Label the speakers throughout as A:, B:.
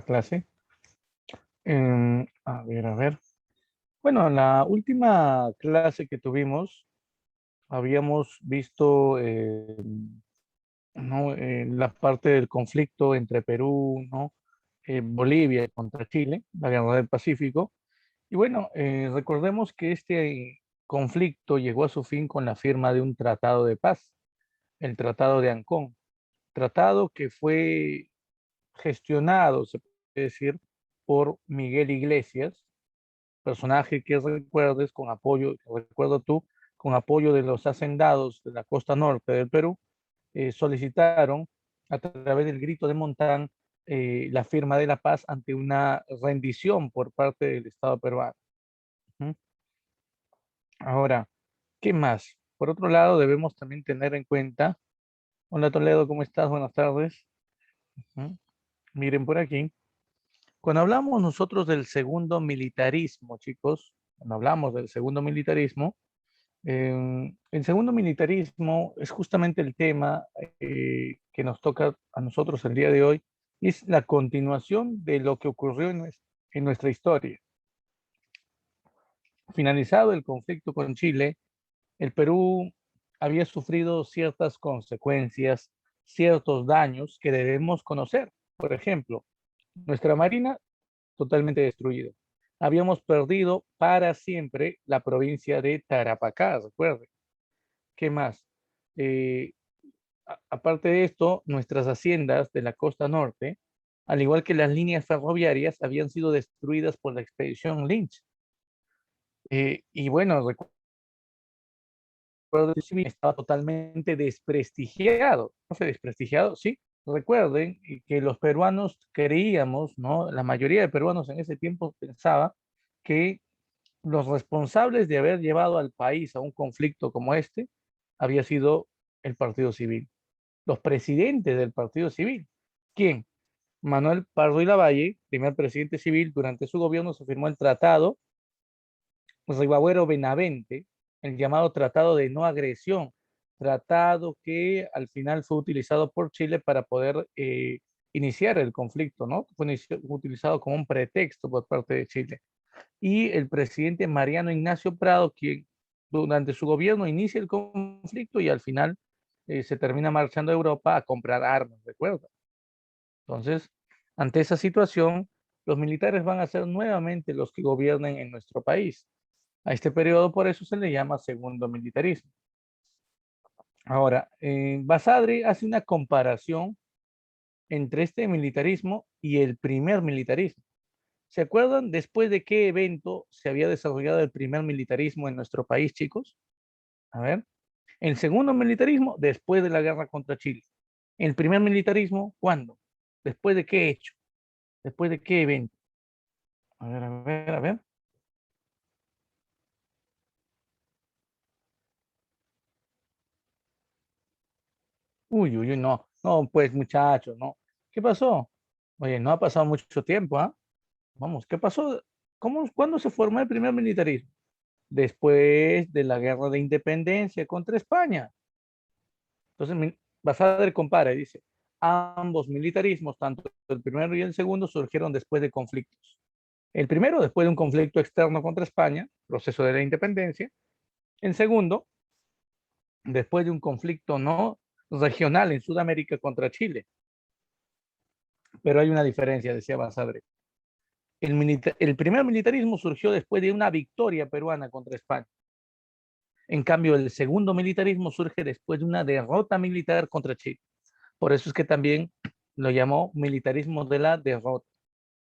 A: Clase. A ver. Bueno, en la última clase que tuvimos, habíamos visto ¿no? La parte del conflicto entre Perú, ¿no? Bolivia contra Chile, la guerra del Pacífico. Y bueno, recordemos que este conflicto llegó a su fin con la firma de un tratado de paz, el Tratado de Ancón, tratado que fue gestionado, se puede decir, por Miguel Iglesias, personaje que recuerdes con apoyo, que recuerdo tú, con apoyo de los hacendados de la costa norte del Perú, solicitaron a través del grito de Montán la firma de la paz ante una rendición por parte del Estado peruano. ¿Mm? Ahora, ¿qué más? Por otro lado, debemos también tener en cuenta, hola Toledo, ¿cómo estás? Buenas tardes. ¿Mm? Miren por aquí, cuando hablamos nosotros del segundo militarismo, chicos, cuando hablamos del segundo militarismo, el segundo militarismo es justamente el tema que nos toca a nosotros el día de hoy, y es la continuación de lo que ocurrió en nuestra historia. Finalizado el conflicto con Chile, el Perú había sufrido ciertas consecuencias, ciertos daños que debemos conocer. Por ejemplo, nuestra marina totalmente destruida. Habíamos perdido para siempre la provincia de Tarapacá, recuerden. ¿Qué más? Eh, Aparte de esto, nuestras haciendas de la costa norte, al igual que las líneas ferroviarias, habían sido destruidas por la expedición Lynch. Y bueno, recuerdo que Civil estaba totalmente desprestigiado. ¿No fue desprestigiado? Sí. Recuerden que los peruanos creíamos, ¿no? La mayoría de peruanos en ese tiempo pensaba que los responsables de haber llevado al país a un conflicto como este había sido el Partido Civil, los presidentes del Partido Civil. ¿Quién? Manuel Pardo y Lavalle, primer presidente civil, durante su gobierno se firmó el tratado Ribagüero Benavente, el llamado Tratado de No Agresión, tratado que al final fue utilizado por Chile para poder iniciar el conflicto, ¿no? Fue utilizado como un pretexto por parte de Chile. Y el presidente Mariano Ignacio Prado, quien durante su gobierno inicia el conflicto y al final se termina marchando a Europa a comprar armas, ¿recuerda? Entonces, ante esa situación, los militares van a ser nuevamente los que gobiernen en nuestro país. A este periodo por eso se le llama segundo militarismo. Ahora, Basadre hace una comparación entre este militarismo y el primer militarismo. ¿Se acuerdan después de qué evento se había desarrollado el primer militarismo en nuestro país, chicos? A ver, el segundo militarismo después de la guerra contra Chile. El primer militarismo, ¿cuándo? ¿Después de qué hecho? ¿Después de qué evento? A ver, a ver, a ver. Uy, uy, uy, no. No, pues muchachos, no. ¿Qué pasó? Oye, no ha pasado mucho tiempo, ¿ah? Vamos, ¿qué pasó? ¿Cuándo se formó el primer militarismo? Después de la guerra de independencia contra España. Entonces, Basadre compara y dice, ambos militarismos, tanto el primero y el segundo, surgieron después de conflictos. El primero, después de un conflicto externo contra España, proceso de la independencia. El segundo, después de un conflicto no regional en Sudamérica contra Chile. Pero hay una diferencia, decía Basadre. El primer militarismo surgió después de una victoria peruana contra España. En cambio, el segundo militarismo surge después de una derrota militar contra Chile. Por eso es que también lo llamó militarismo de la derrota.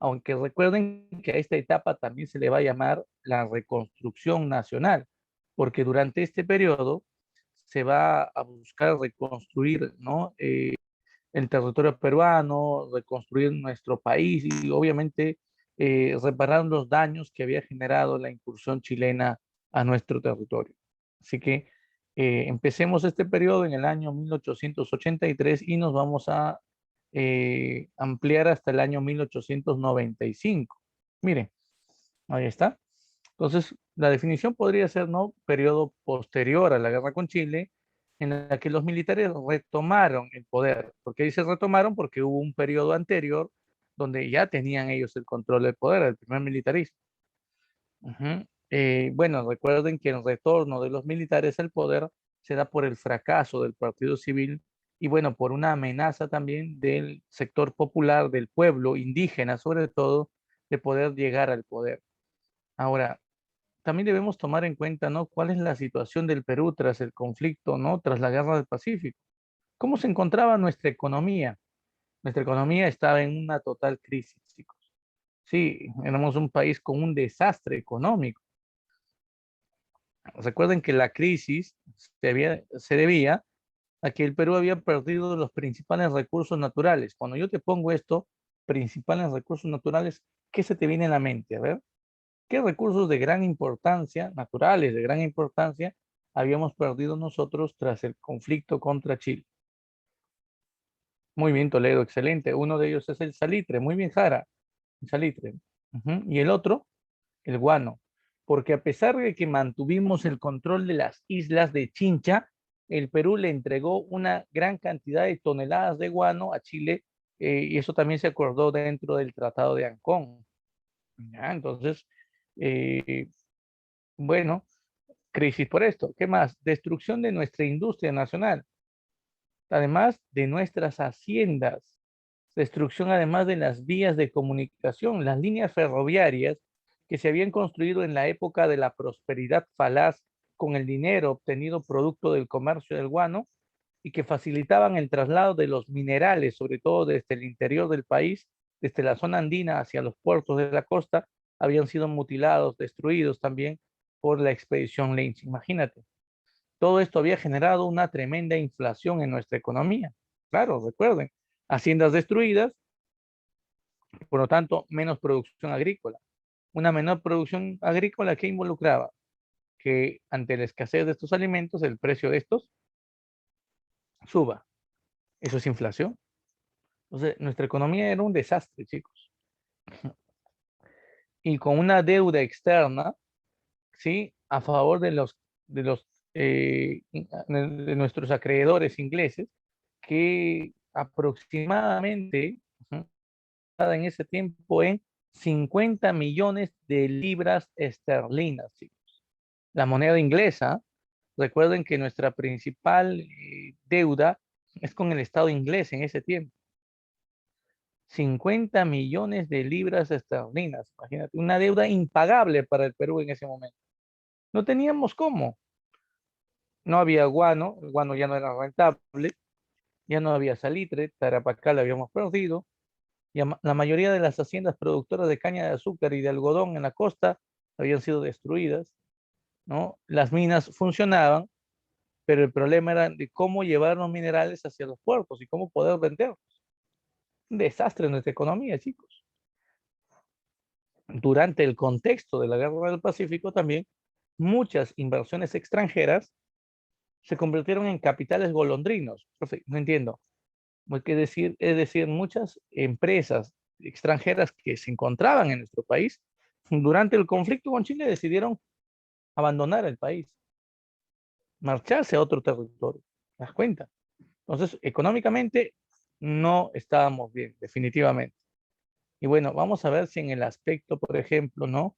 A: Aunque recuerden que a esta etapa también se le va a llamar la reconstrucción nacional, porque durante este periodo se va a buscar reconstruir, ¿no? El territorio peruano, reconstruir nuestro país y obviamente reparar los daños que había generado la incursión chilena a nuestro territorio. Así que empecemos este periodo en el año 1883 y nos vamos a ampliar hasta el año 1895. Miren, ahí está. Entonces, la definición podría ser, ¿no? Periodo posterior a la guerra con Chile, en la que los militares retomaron el poder. ¿Por qué dice retomaron? Porque hubo un periodo anterior donde ya tenían ellos el control del poder, el primer militarismo. Ujú. Bueno, recuerden que el retorno de los militares al poder se da por el fracaso del partido civil y bueno, por una amenaza también del sector popular, del pueblo indígena sobre todo, de poder llegar al poder. Ahora, también debemos tomar en cuenta, ¿no? ¿Cuál es la situación del Perú tras el conflicto, ¿no? Tras la guerra del Pacífico. ¿Cómo se encontraba nuestra economía? Nuestra economía estaba en una total crisis, chicos. Sí, éramos un país con un desastre económico. Recuerden que la crisis se debía a que el Perú había perdido los principales recursos naturales. Cuando yo te pongo esto, principales recursos naturales, ¿qué se te viene a la mente? A ver, ¿qué recursos de gran importancia, naturales de gran importancia, habíamos perdido nosotros tras el conflicto contra Chile? Muy bien, Toledo, excelente. Uno de ellos es el salitre. Muy bien, Jara, el salitre. Ujú. Y el otro, el guano, porque a pesar de que mantuvimos el control de las islas de Chincha, el Perú le entregó una gran cantidad de toneladas de guano a Chile, y eso también se acordó dentro del Tratado de Ancón. ¿Ya? Entonces, eh, bueno, crisis por esto. ¿Qué más? Destrucción de nuestra industria nacional, además de nuestras haciendas, destrucción además de las vías de comunicación, las líneas ferroviarias que se habían construido en la época de la prosperidad falaz con el dinero obtenido producto del comercio del guano y que facilitaban el traslado de los minerales, sobre todo desde el interior del país, desde la zona andina hacia los puertos de la costa, habían sido mutilados, destruidos también por la expedición Lynch. Imagínate. Todo esto había generado una tremenda inflación en nuestra economía. Claro, recuerden, haciendas destruidas, por lo tanto, menos producción agrícola. Una menor producción agrícola que involucraba que ante la escasez de estos alimentos, el precio de estos suba. Eso es inflación. Entonces, nuestra economía era un desastre, chicos. Y con una deuda externa, ¿sí? A favor de nuestros acreedores ingleses, que aproximadamente en ese tiempo en 50 millones de libras esterlinas, chicos. La moneda inglesa, recuerden que nuestra principal deuda es con el Estado inglés en ese tiempo. 50 millones de libras esterlinas, imagínate, una deuda impagable para el Perú en ese momento. No teníamos cómo. No había guano, el guano ya no era rentable, ya no había salitre, Tarapacá la habíamos perdido, y la mayoría de las haciendas productoras de caña de azúcar y de algodón en la costa habían sido destruidas, ¿no? Las minas funcionaban, pero el problema era de cómo llevar los minerales hacia los puertos y cómo poder venderlos. Un desastre en nuestra economía, chicos. Durante el contexto de la Guerra del Pacífico también, muchas inversiones extranjeras se convirtieron en capitales golondrinos. Profe, no entiendo. Es decir, muchas empresas extranjeras que se encontraban en nuestro país, durante el conflicto con Chile decidieron abandonar el país, marcharse a otro territorio. ¿Te das cuenta? Entonces, económicamente no estábamos bien, definitivamente. Y bueno, vamos a ver si en el aspecto, por ejemplo, ¿no?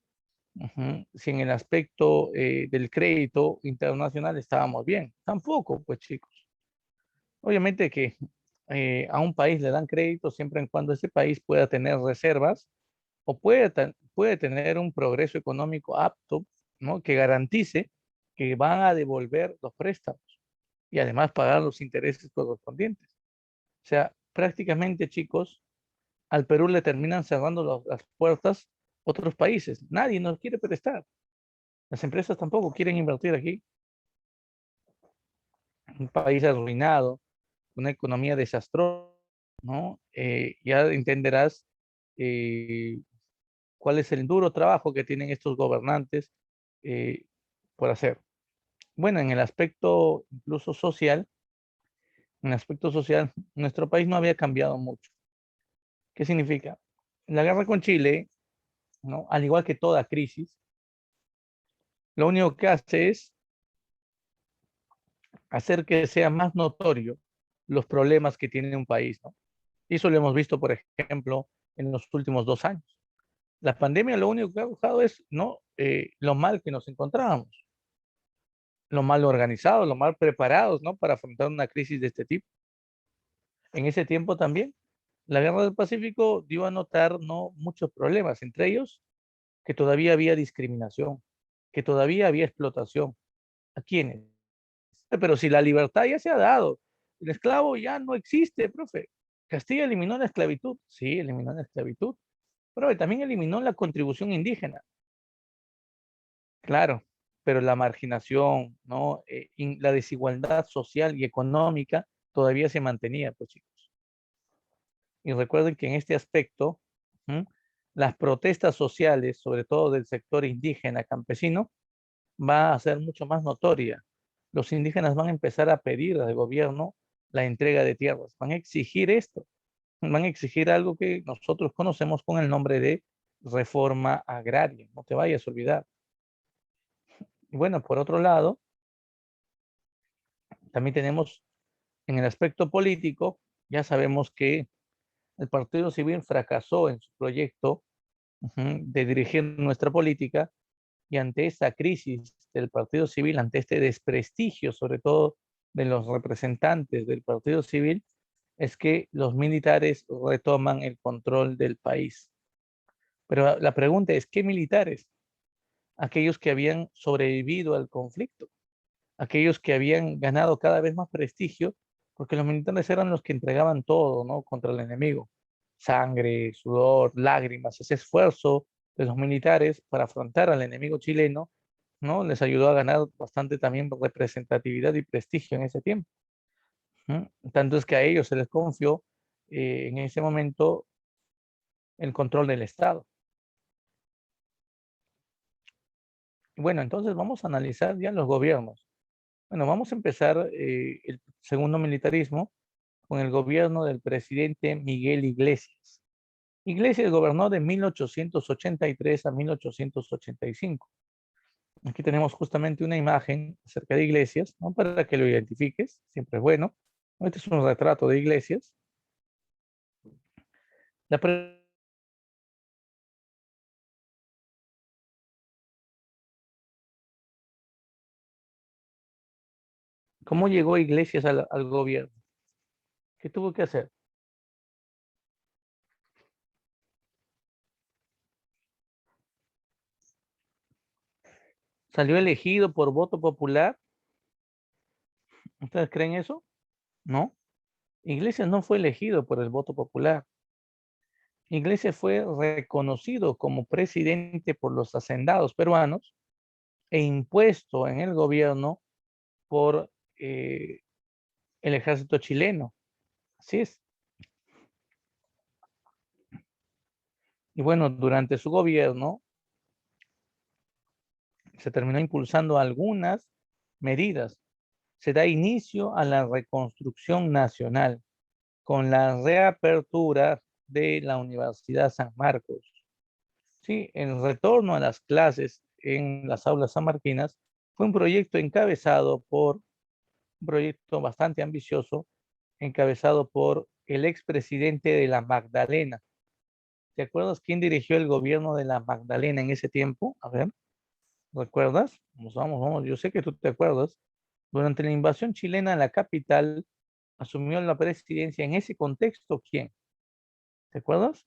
A: Si en el aspecto del crédito internacional estábamos bien. Tampoco, pues chicos. Obviamente que a un país le dan crédito siempre en cuando ese país pueda tener reservas o puede tener un progreso económico apto, ¿no? Que garantice que van a devolver los préstamos y además pagar los intereses correspondientes. O sea, prácticamente, chicos, al Perú le terminan cerrando las puertas otros países. Nadie nos quiere prestar. Las empresas tampoco quieren invertir aquí. Un país arruinado, una economía desastrosa, ¿no? Ya entenderás eh, cuál es el duro trabajo que tienen estos gobernantes eh, por hacer. Bueno, en el aspecto incluso social, en el aspecto social, nuestro país no había cambiado mucho. ¿Qué significa? La guerra con Chile, ¿no? Al igual que toda crisis, lo único que hace es hacer que sea más notorio los problemas que tiene un país, ¿no? Y eso lo hemos visto, por ejemplo, en los últimos 2 años. La pandemia lo único que ha buscado es, ¿no? Lo mal que nos encontrábamos, lo mal organizados, lo mal preparados, ¿no? Para afrontar una crisis de este tipo. En ese tiempo también, la Guerra del Pacífico dio a notar, ¿no? Muchos problemas, entre ellos que todavía había discriminación, que todavía había explotación. ¿A quiénes? Pero si la libertad ya se ha dado, el esclavo ya no existe, profe. Castilla eliminó la esclavitud, sí, eliminó la esclavitud, pero también eliminó la contribución indígena, claro, pero la marginación, ¿no? La desigualdad social y económica todavía se mantenía, pues chicos. Y recuerden que en este aspecto, ¿m? Las protestas sociales, sobre todo del sector indígena campesino, va a ser mucho más notoria. Los indígenas van a empezar a pedir al gobierno la entrega de tierras, van a exigir esto, van a exigir algo que nosotros conocemos con el nombre de reforma agraria, no te vayas a olvidar. Y bueno, por otro lado, también tenemos en el aspecto político, ya sabemos que el Partido Civil fracasó en su proyecto de dirigir nuestra política y ante esa crisis del Partido Civil, ante este desprestigio, sobre todo de los representantes del Partido Civil, es que los militares retoman el control del país. Pero la pregunta es, ¿qué militares? Aquellos que habían sobrevivido al conflicto, aquellos que habían ganado cada vez más prestigio, porque los militares eran los que entregaban todo, ¿no? Contra el enemigo. Sangre, sudor, lágrimas, ese esfuerzo de los militares para afrontar al enemigo chileno, ¿no? Les ayudó a ganar bastante también representatividad y prestigio en ese tiempo. Tanto es que a ellos se les confió en ese momento el control del Estado. Bueno, entonces vamos a analizar ya los gobiernos. Bueno, vamos a empezar el segundo militarismo con el gobierno del presidente Miguel Iglesias. Iglesias gobernó de 1883 a 1885. Aquí tenemos justamente una imagen acerca de Iglesias, ¿no? Para que lo identifiques, siempre es bueno. Este es un retrato de Iglesias. La ¿Cómo llegó Iglesias al gobierno? ¿Qué tuvo que hacer? ¿Salió elegido por voto popular? ¿Ustedes creen eso? No. Iglesias no fue elegido por el voto popular. Iglesias fue reconocido como presidente por los hacendados peruanos e impuesto en el gobierno por el ejército chileno. Así es. Y bueno, durante su gobierno se terminó impulsando algunas medidas. Se da inicio a la reconstrucción nacional con la reapertura de la Universidad San Marcos. Sí, el retorno a las clases en las aulas sanmarquinas fue un proyecto encabezado por, un proyecto bastante ambicioso, encabezado por el expresidente de la Magdalena. ¿Te acuerdas quién dirigió el gobierno de la Magdalena en ese tiempo? A ver, ¿recuerdas? Vamos, yo sé que tú te acuerdas. Durante la invasión chilena a la capital, asumió la presidencia en ese contexto, ¿quién? ¿Te acuerdas?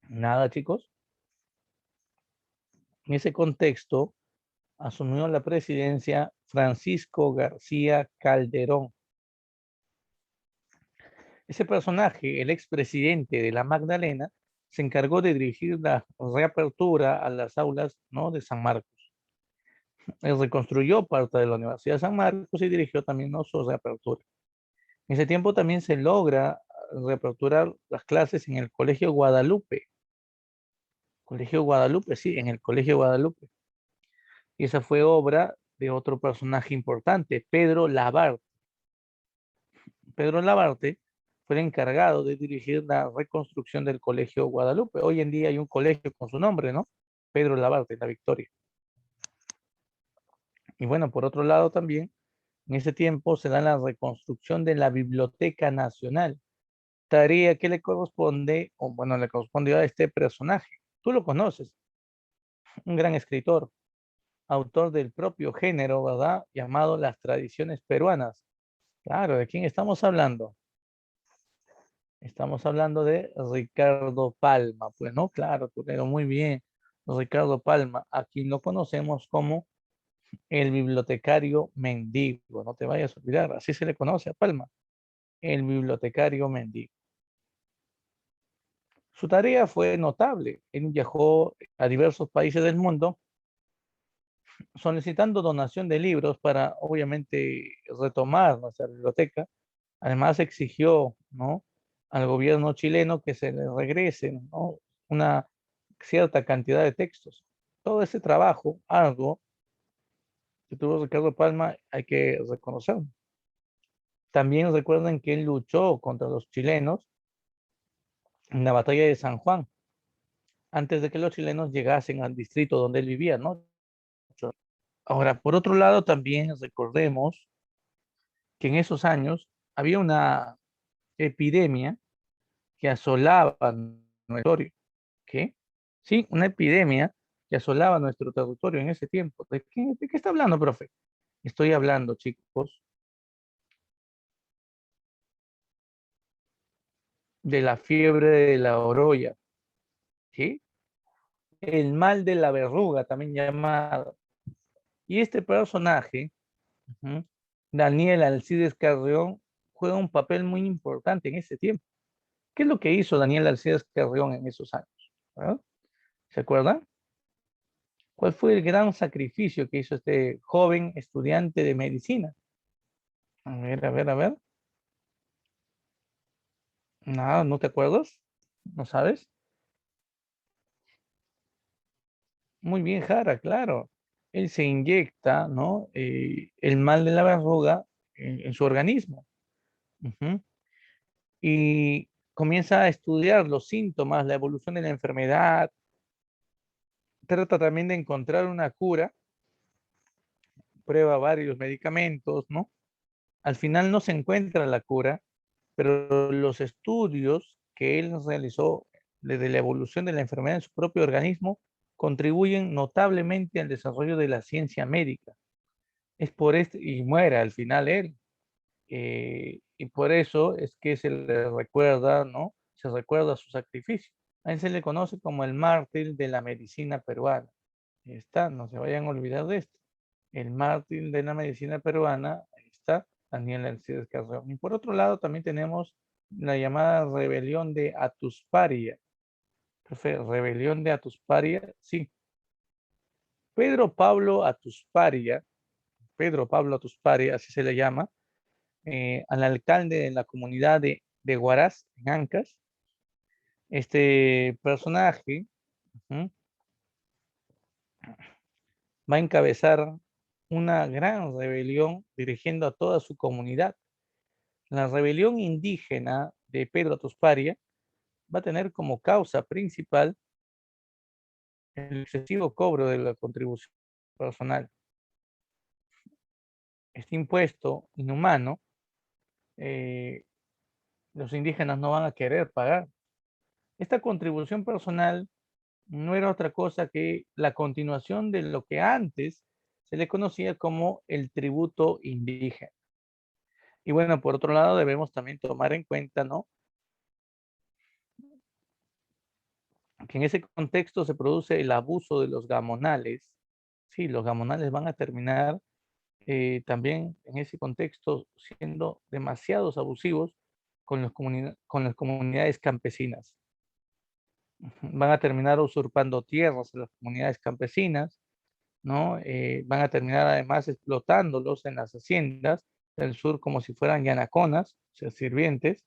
A: Nada, chicos. En ese contexto, asumió la presidencia Francisco García Calderón. Ese personaje, el expresidente de la Magdalena, se encargó de dirigir la reapertura a las aulas, ¿no? De San Marcos. Él reconstruyó parte de la Universidad de San Marcos y dirigió también, ¿no? Su reapertura. En ese tiempo también se logra reaperturar las clases en el Colegio Guadalupe. Colegio Guadalupe, sí, en el Colegio Guadalupe. Y esa fue obra de otro personaje importante, Pedro Labarte. Pedro Labarte fue el encargado de dirigir la reconstrucción del Colegio Guadalupe. Hoy en día hay un colegio con su nombre, ¿no? Pedro Labarte, La Victoria. Y bueno, por otro lado también, en ese tiempo se da la reconstrucción de la Biblioteca Nacional, tarea que le corresponde, o bueno, le correspondió a este personaje. Tú lo conoces, un gran escritor, autor del propio género, ¿verdad? Llamado Las Tradiciones Peruanas. Claro, ¿de quién estamos hablando? Estamos hablando de Ricardo Palma. Pues no, claro, Toledo, muy bien. Ricardo Palma, a quien lo conocemos como el bibliotecario mendigo. No te vayas a olvidar, así se le conoce a Palma, el bibliotecario mendigo. Su tarea fue notable. Él viajó a diversos países del mundo solicitando donación de libros para, obviamente, retomar nuestra biblioteca. Además, exigió, ¿no?, al gobierno chileno que se le regresen, ¿no?, una cierta cantidad de textos. Todo ese trabajo, algo que tuvo Ricardo Palma, hay que reconocerlo. También recuerden que él luchó contra los chilenos en la batalla de San Juan, antes de que los chilenos llegasen al distrito donde él vivía, ¿no? Ahora, por otro lado, también recordemos que en esos años había una epidemia que asolaba nuestro territorio. ¿Qué? Sí, una epidemia que asolaba nuestro territorio en ese tiempo. ¿De qué está hablando, profe? Estoy hablando, chicos, de la fiebre de la oroya. ¿Sí? El mal de la verruga, también llamado. Y este personaje, ujú, Daniel Alcides Carrión, juega un papel muy importante en ese tiempo. ¿Qué es lo que hizo Daniel Alcides Carrión en esos años? ¿Ah? ¿Se acuerdan? ¿Cuál fue el gran sacrificio que hizo este joven estudiante de medicina? A ver, a ver, a ver. No, ¿no te acuerdas? ¿No sabes? Muy bien, Jara, claro. Él se inyecta, ¿no?, el mal de la verruga en su organismo. Ujú. Y comienza a estudiar los síntomas, la evolución de la enfermedad. Trata también de encontrar una cura, prueba varios medicamentos, ¿no? Al final no se encuentra la cura, pero los estudios que él realizó desde la evolución de la enfermedad en su propio organismo contribuyen notablemente al desarrollo de la ciencia médica. Es por esto, y muere al final él, y por eso es que se le recuerda, ¿no? Se recuerda su sacrificio. A él se le conoce como el mártir de la medicina peruana. Ahí está, no se vayan a olvidar de esto. El mártir de la medicina peruana, ahí está, Daniel Alcides Carrión. Y por otro lado también tenemos la llamada rebelión de Atusparia. Profe, rebelión de Atusparia, sí. Pedro Pablo Atusparia, Pedro Pablo Atusparia, así se le llama, al alcalde de la comunidad de Huaraz, en Ancas. Este personaje, ujú, va a encabezar una gran rebelión dirigiendo a toda su comunidad. La rebelión indígena de Pedro Tusparia va a tener como causa principal el excesivo cobro de la contribución personal. Este impuesto inhumano, eh, los indígenas no van a querer pagar. Esta contribución personal no era otra cosa que la continuación de lo que antes se le conocía como el tributo indígena. Y bueno, por otro lado, debemos también tomar en cuenta, ¿no?, que en ese contexto se produce el abuso de los gamonales. Sí, los gamonales van a terminar también en ese contexto siendo demasiados abusivos con las comunidades campesinas. Van a terminar usurpando tierras de las comunidades campesinas, ¿no? Van a terminar además explotándolos en las haciendas del sur como si fueran yanaconas, o sea, sirvientes.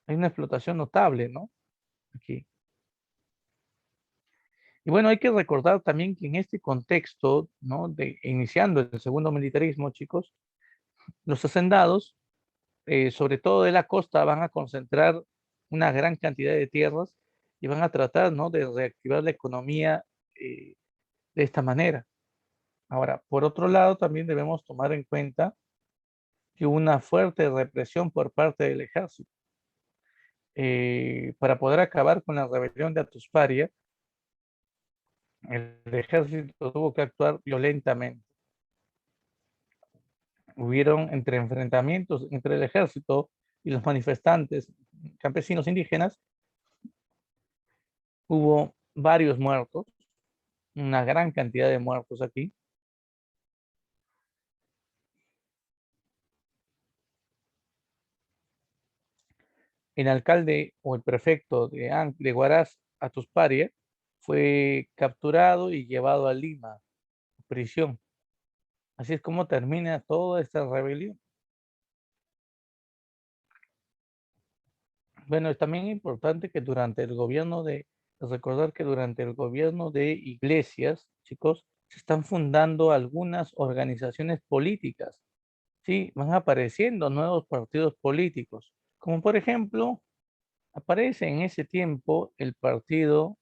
A: Hay una explotación notable, ¿no? Aquí. Y bueno, hay que recordar también que en este contexto, ¿no?, de iniciando el segundo militarismo, chicos, los hacendados, sobre todo de la costa, van a concentrar una gran cantidad de tierras y van a tratar, ¿no?, de reactivar la economía de esta manera. Ahora, por otro lado, también debemos tomar en cuenta que hubo una fuerte represión por parte del ejército. Para poder acabar con la rebelión de Atusparia, el ejército tuvo que actuar violentamente. Hubieron entre enfrentamientos entre el ejército y los manifestantes campesinos indígenas, hubo varios muertos, una gran cantidad de muertos aquí. El alcalde o el prefecto de Huaraz, Atusparia, fue capturado y llevado a Lima, prisión. Así es como termina toda esta rebelión. Bueno, es también importante que recordar que durante el gobierno de Iglesias, chicos, se están fundando algunas organizaciones políticas. Sí, van apareciendo nuevos partidos políticos, como por ejemplo, aparece en ese tiempo el Partido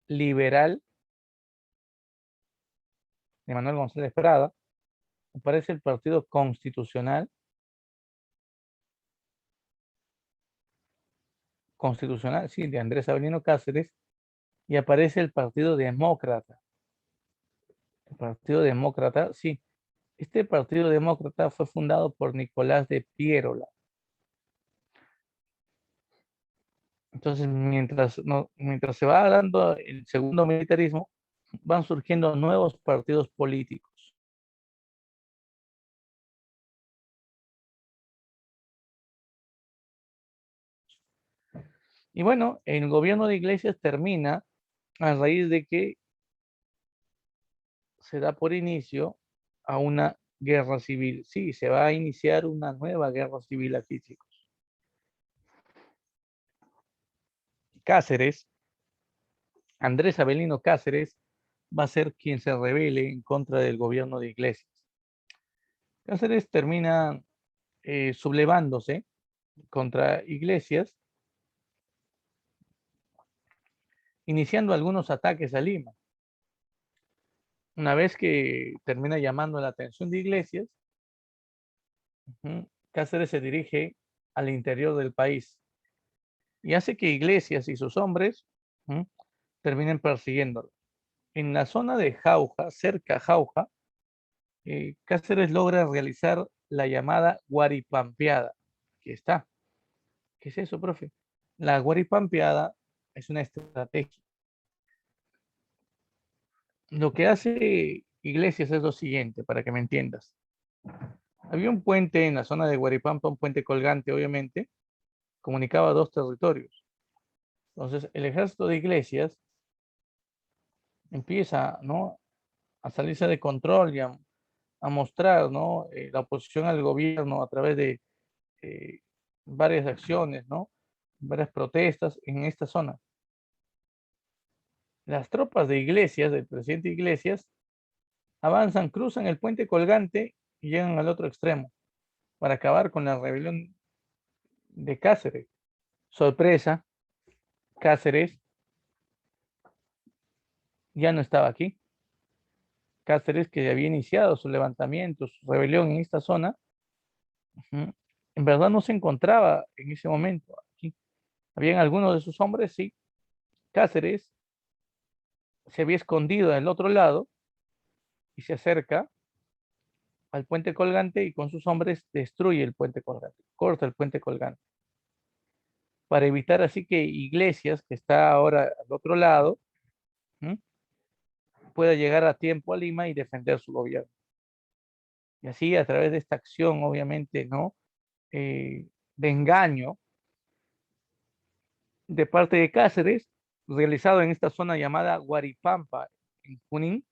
A: Liberal de Manuel González Prada, aparece el Partido Constitucional, sí, de Andrés Avelino Cáceres, y aparece el Partido Demócrata. El Partido Demócrata, sí, este Partido Demócrata fue fundado por Nicolás de Piérola. Entonces, mientras se va dando el segundo militarismo, van surgiendo nuevos partidos políticos. Y bueno, el gobierno de Iglesias termina a raíz de que se da por inicio a una guerra civil. Sí, se va a iniciar una nueva guerra civil aquí, chicos. Cáceres, Andrés Avelino Cáceres, va a ser quien se rebele en contra del gobierno de Iglesias. Cáceres termina sublevándose contra Iglesias, iniciando algunos ataques a Lima. Una vez que termina llamando la atención de Iglesias, Cáceres se dirige al interior del país y hace que Iglesias y sus hombres terminen persiguiéndolo. En la zona de Jauja, cerca a Jauja, Cáceres logra realizar la llamada guaripampeada. Aquí está. ¿Qué es eso, profe? La guaripampeada es una estrategia. Lo que hace Iglesias es lo siguiente, para que me entiendas. Había un puente en la zona de Guaripampa, un puente colgante, obviamente, comunicaba dos territorios. Entonces, el ejército de Iglesias empieza, ¿no?, a salirse de control y a mostrar, ¿no?, la oposición al gobierno a través de eh, varias acciones, ¿no?, varias protestas en esta zona. Las tropas de Iglesias, del presidente Iglesias, avanzan, cruzan el puente colgante y llegan al otro extremo para acabar con la rebelión de Cáceres. Sorpresa, Cáceres ya no estaba aquí. Cáceres, que había iniciado su levantamiento, su rebelión en esta zona, en verdad no se encontraba en ese momento aquí. Habían algunos de sus hombres, sí. Cáceres se había escondido del otro lado y se acerca al puente colgante y con sus hombres destruye el puente colgante, corta el puente colgante, para evitar así que Iglesias, que está ahora al otro lado, pueda llegar a tiempo a Lima y defender su gobierno. Y así, a través de esta acción, obviamente, ¿no?, de engaño de parte de Cáceres, realizado en esta zona llamada Guaripampa, en Junín,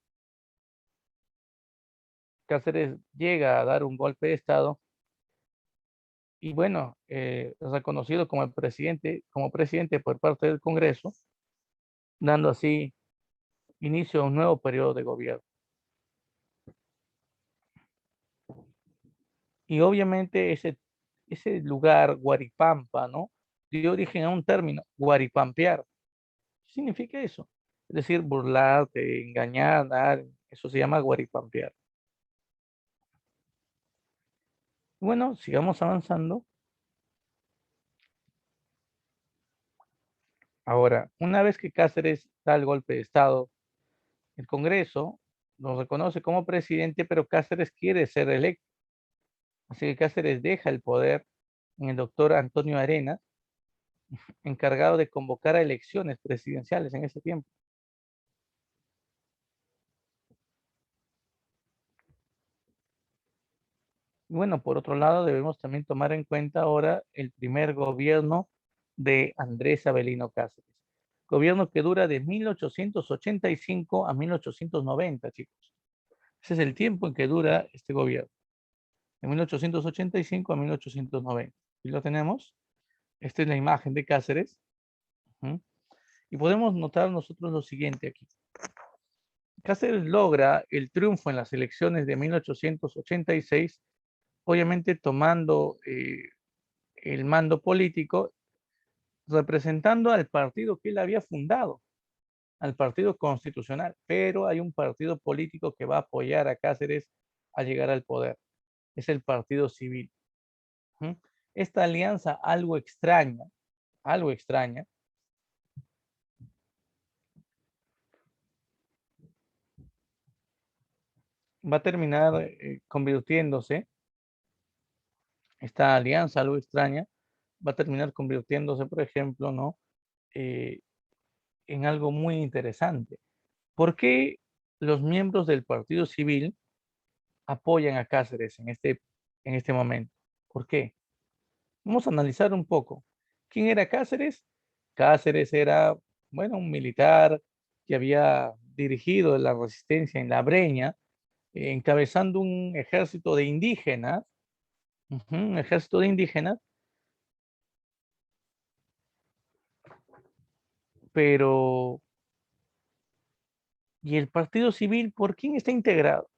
A: Cáceres llega a dar un golpe de Estado y bueno, reconocido como como presidente por parte del Congreso, dando así inicio a un nuevo periodo de gobierno. Y obviamente ese lugar, Guaripampa, ¿no?, dio origen a un término, guaripampear. ¿Qué significa eso? Es decir, burlarte, engañar, Eso se llama guaripampear. Bueno, sigamos avanzando. Ahora, una vez que Cáceres da el golpe de Estado, el Congreso lo reconoce como presidente, pero Cáceres quiere ser electo. Así que Cáceres deja el poder en el doctor Antonio Arenas, encargado de convocar a elecciones presidenciales en ese tiempo. Y bueno, por otro lado, debemos también tomar en cuenta ahora el primer gobierno de Andrés Avelino Cáceres. Gobierno que dura de 1885 a 1890, chicos. Ese es el tiempo en que dura este gobierno, de 1885 a 1890. ¿Y lo tenemos? Esta es la imagen de Cáceres. ¿Mm? Y podemos notar nosotros lo siguiente aquí. Cáceres logra el triunfo en las elecciones de 1886, obviamente tomando el mando político, representando al partido que él había fundado, al Partido Constitucional, pero hay un partido político que va a apoyar a Cáceres a llegar al poder. Es el Partido Civil. ¿Mm? Esta alianza algo extraña, va a terminar convirtiéndose, esta alianza algo extraña, va a terminar convirtiéndose, por ejemplo, ¿no? Eh, en algo muy interesante. ¿Por qué los miembros del Partido Civil apoyan a Cáceres en este momento? ¿Por qué? Vamos a analizar un poco. ¿Quién era Cáceres? Cáceres era, bueno, un militar que había dirigido la resistencia en la Breña, encabezando un ejército de indígenas, un ejército de indígenas, pero ¿y el Partido Civil por quién está integrado?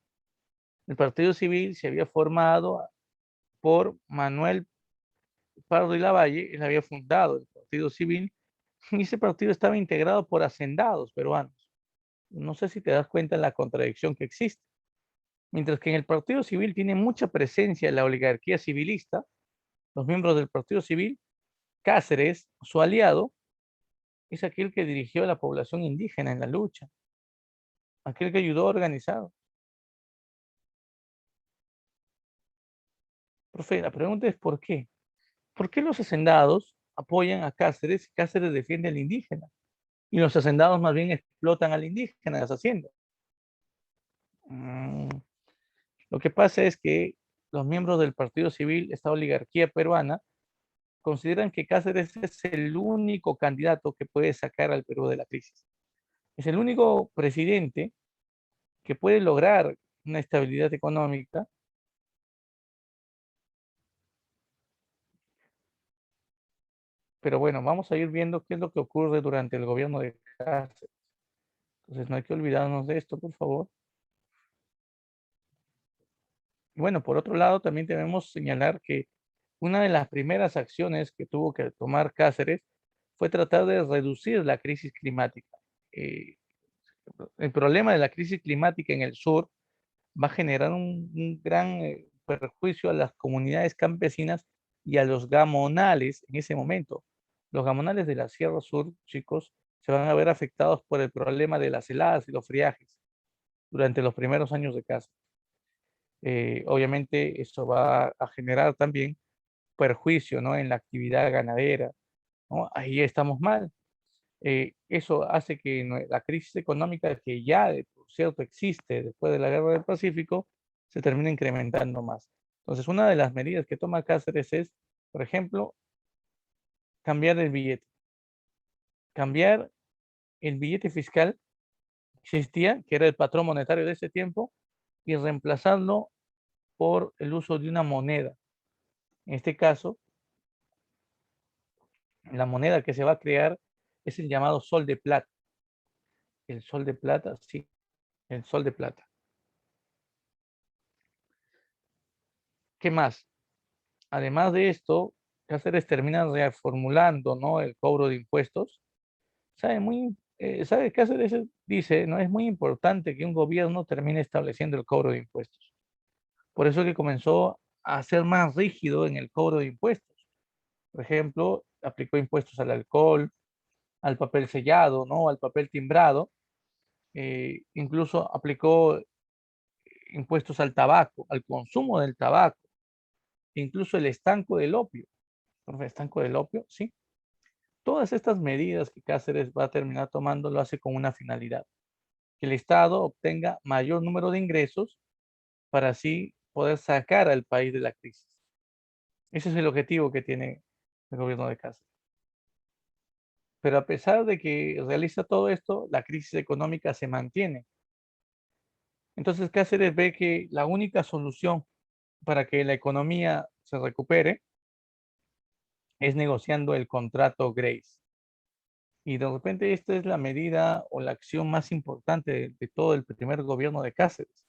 A: El Partido Civil se había formado por Manuel Pardo y Lavalle, él había fundado el Partido Civil y ese partido estaba integrado por hacendados peruanos. No sé si te das cuenta de la contradicción que existe. Mientras que en el Partido Civil tiene mucha presencia la oligarquía civilista, los miembros del Partido Civil, Cáceres, su aliado, es aquel que dirigió a la población indígena en la lucha, aquel que ayudó a organizar. Profe, la pregunta es ¿por qué? ¿Por qué los hacendados apoyan a Cáceres y Cáceres defiende al indígena? Y los hacendados más bien explotan al indígena de las haciendas. Mm, lo que pasa es que los miembros del Partido Civil, esta oligarquía peruana, consideran que Cáceres es el único candidato que puede sacar al Perú de la crisis. Es el único presidente que puede lograr una estabilidad económica, pero bueno, vamos a ir viendo qué es lo que ocurre durante el gobierno de Cáceres. Entonces no hay que olvidarnos de esto, por favor. Y bueno, por otro lado, también debemos señalar que una de las primeras acciones que tuvo que tomar Cáceres fue tratar de reducir la crisis climática. Eh, el problema de la crisis climática en el sur va a generar un gran perjuicio a las comunidades campesinas y a los gamonales en ese momento. Los gamonales de la Sierra Sur, chicos, se van a ver afectados por el problema de las heladas y los friajes durante los primeros años de caza. Obviamente, esto va a generar también perjuicio, ¿no? En la actividad ganadera, ¿no? Ahí estamos mal. Eso hace que la crisis económica que ya, por cierto, existe después de la Guerra del Pacífico, se termina incrementando más. Entonces, una de las medidas que toma Cáceres es, por ejemplo, cambiar el billete. Cambiar el billete fiscal que existía, que era el patrón monetario de ese tiempo, y reemplazarlo por el uso de una moneda. En este caso, la moneda que se va a crear es el llamado sol de plata. El sol de plata, sí, el sol de plata. ¿Qué más? Además de esto, Cáceres termina reformulando, ¿no? El cobro de impuestos. ¿Sabe? Cáceres dice, no es muy importante que un gobierno termine estableciendo el cobro de impuestos. Por eso que comenzó a ser más rígido en el cobro de impuestos. Por ejemplo, aplicó impuestos al alcohol, al papel sellado, ¿no? Al papel timbrado. Incluso aplicó impuestos al tabaco, al consumo del tabaco, incluso el estanco del opio. ¿El estanco del opio? Sí. Todas estas medidas que Cáceres va a terminar tomando lo hace con una finalidad, que el Estado obtenga mayor número de ingresos para así poder sacar al país de la crisis. Ese es el objetivo que tiene el gobierno de Cáceres. Pero a pesar de que realiza todo esto, la crisis económica se mantiene. Entonces Cáceres ve que la única solución para que la economía se recupere es negociando el contrato Grace. Y de repente esta es la medida o la acción más importante de todo el primer gobierno de Cáceres.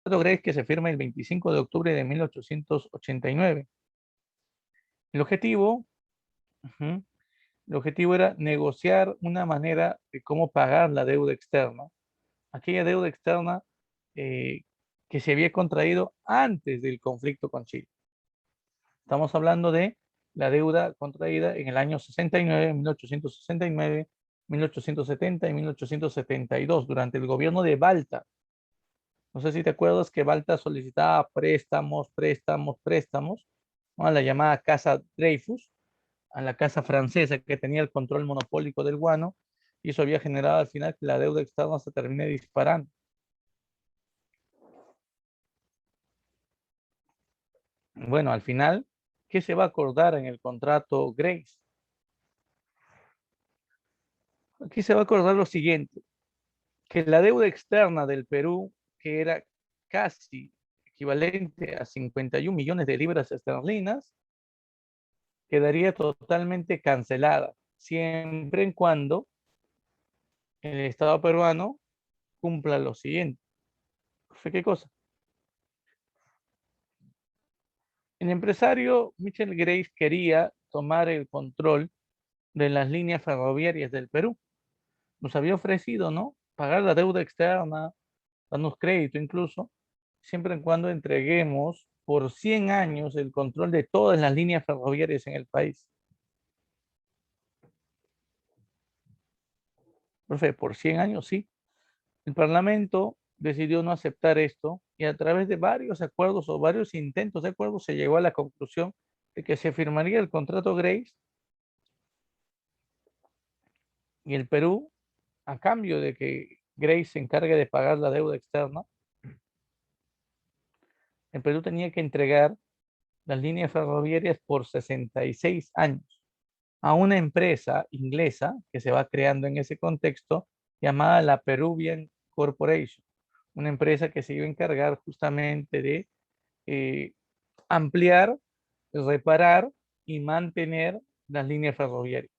A: El contrato Grace que se firma el 25 de octubre de 1889. El objetivo, ujú, el objetivo era negociar una manera de cómo pagar la deuda externa, aquella deuda externa eh, que se había contraído antes del conflicto con Chile. Estamos hablando de la deuda contraída en el año 69, 1869, 1870 y 1872, durante el gobierno de Balta. No sé si te acuerdas que Balta solicitaba préstamos, préstamos, préstamos, ¿no? A la llamada Casa Dreyfus, a la casa francesa que tenía el control monopólico del guano, y eso había generado al final que la deuda externa se termine disparando. Bueno, al final, ¿qué se va a acordar en el contrato Grace? Aquí se va a acordar lo siguiente, que la deuda externa del Perú, que era casi equivalente a 51 millones de libras esterlinas, quedaría totalmente cancelada, siempre en cuando el Estado peruano cumpla lo siguiente. ¿Qué cosa? El empresario Michel Grace quería tomar el control de las líneas ferroviarias del Perú. Nos había ofrecido, ¿no? Pagar la deuda externa, darnos crédito incluso, siempre en cuando entreguemos por 100 años el control de todas las líneas ferroviarias en el país. Profe, por 100 años sí. El Parlamento decidió no aceptar esto y a través de varios acuerdos o varios intentos de acuerdo se llegó a la conclusión de que se firmaría el contrato Grace y el Perú, a cambio de que Grace se encargue de pagar la deuda externa, el Perú tenía que entregar las líneas ferroviarias por 66 años a una empresa inglesa que se va creando en ese contexto llamada la Peruvian Corporation, una empresa que se iba a encargar justamente de eh, ampliar, reparar y mantener las líneas ferroviarias.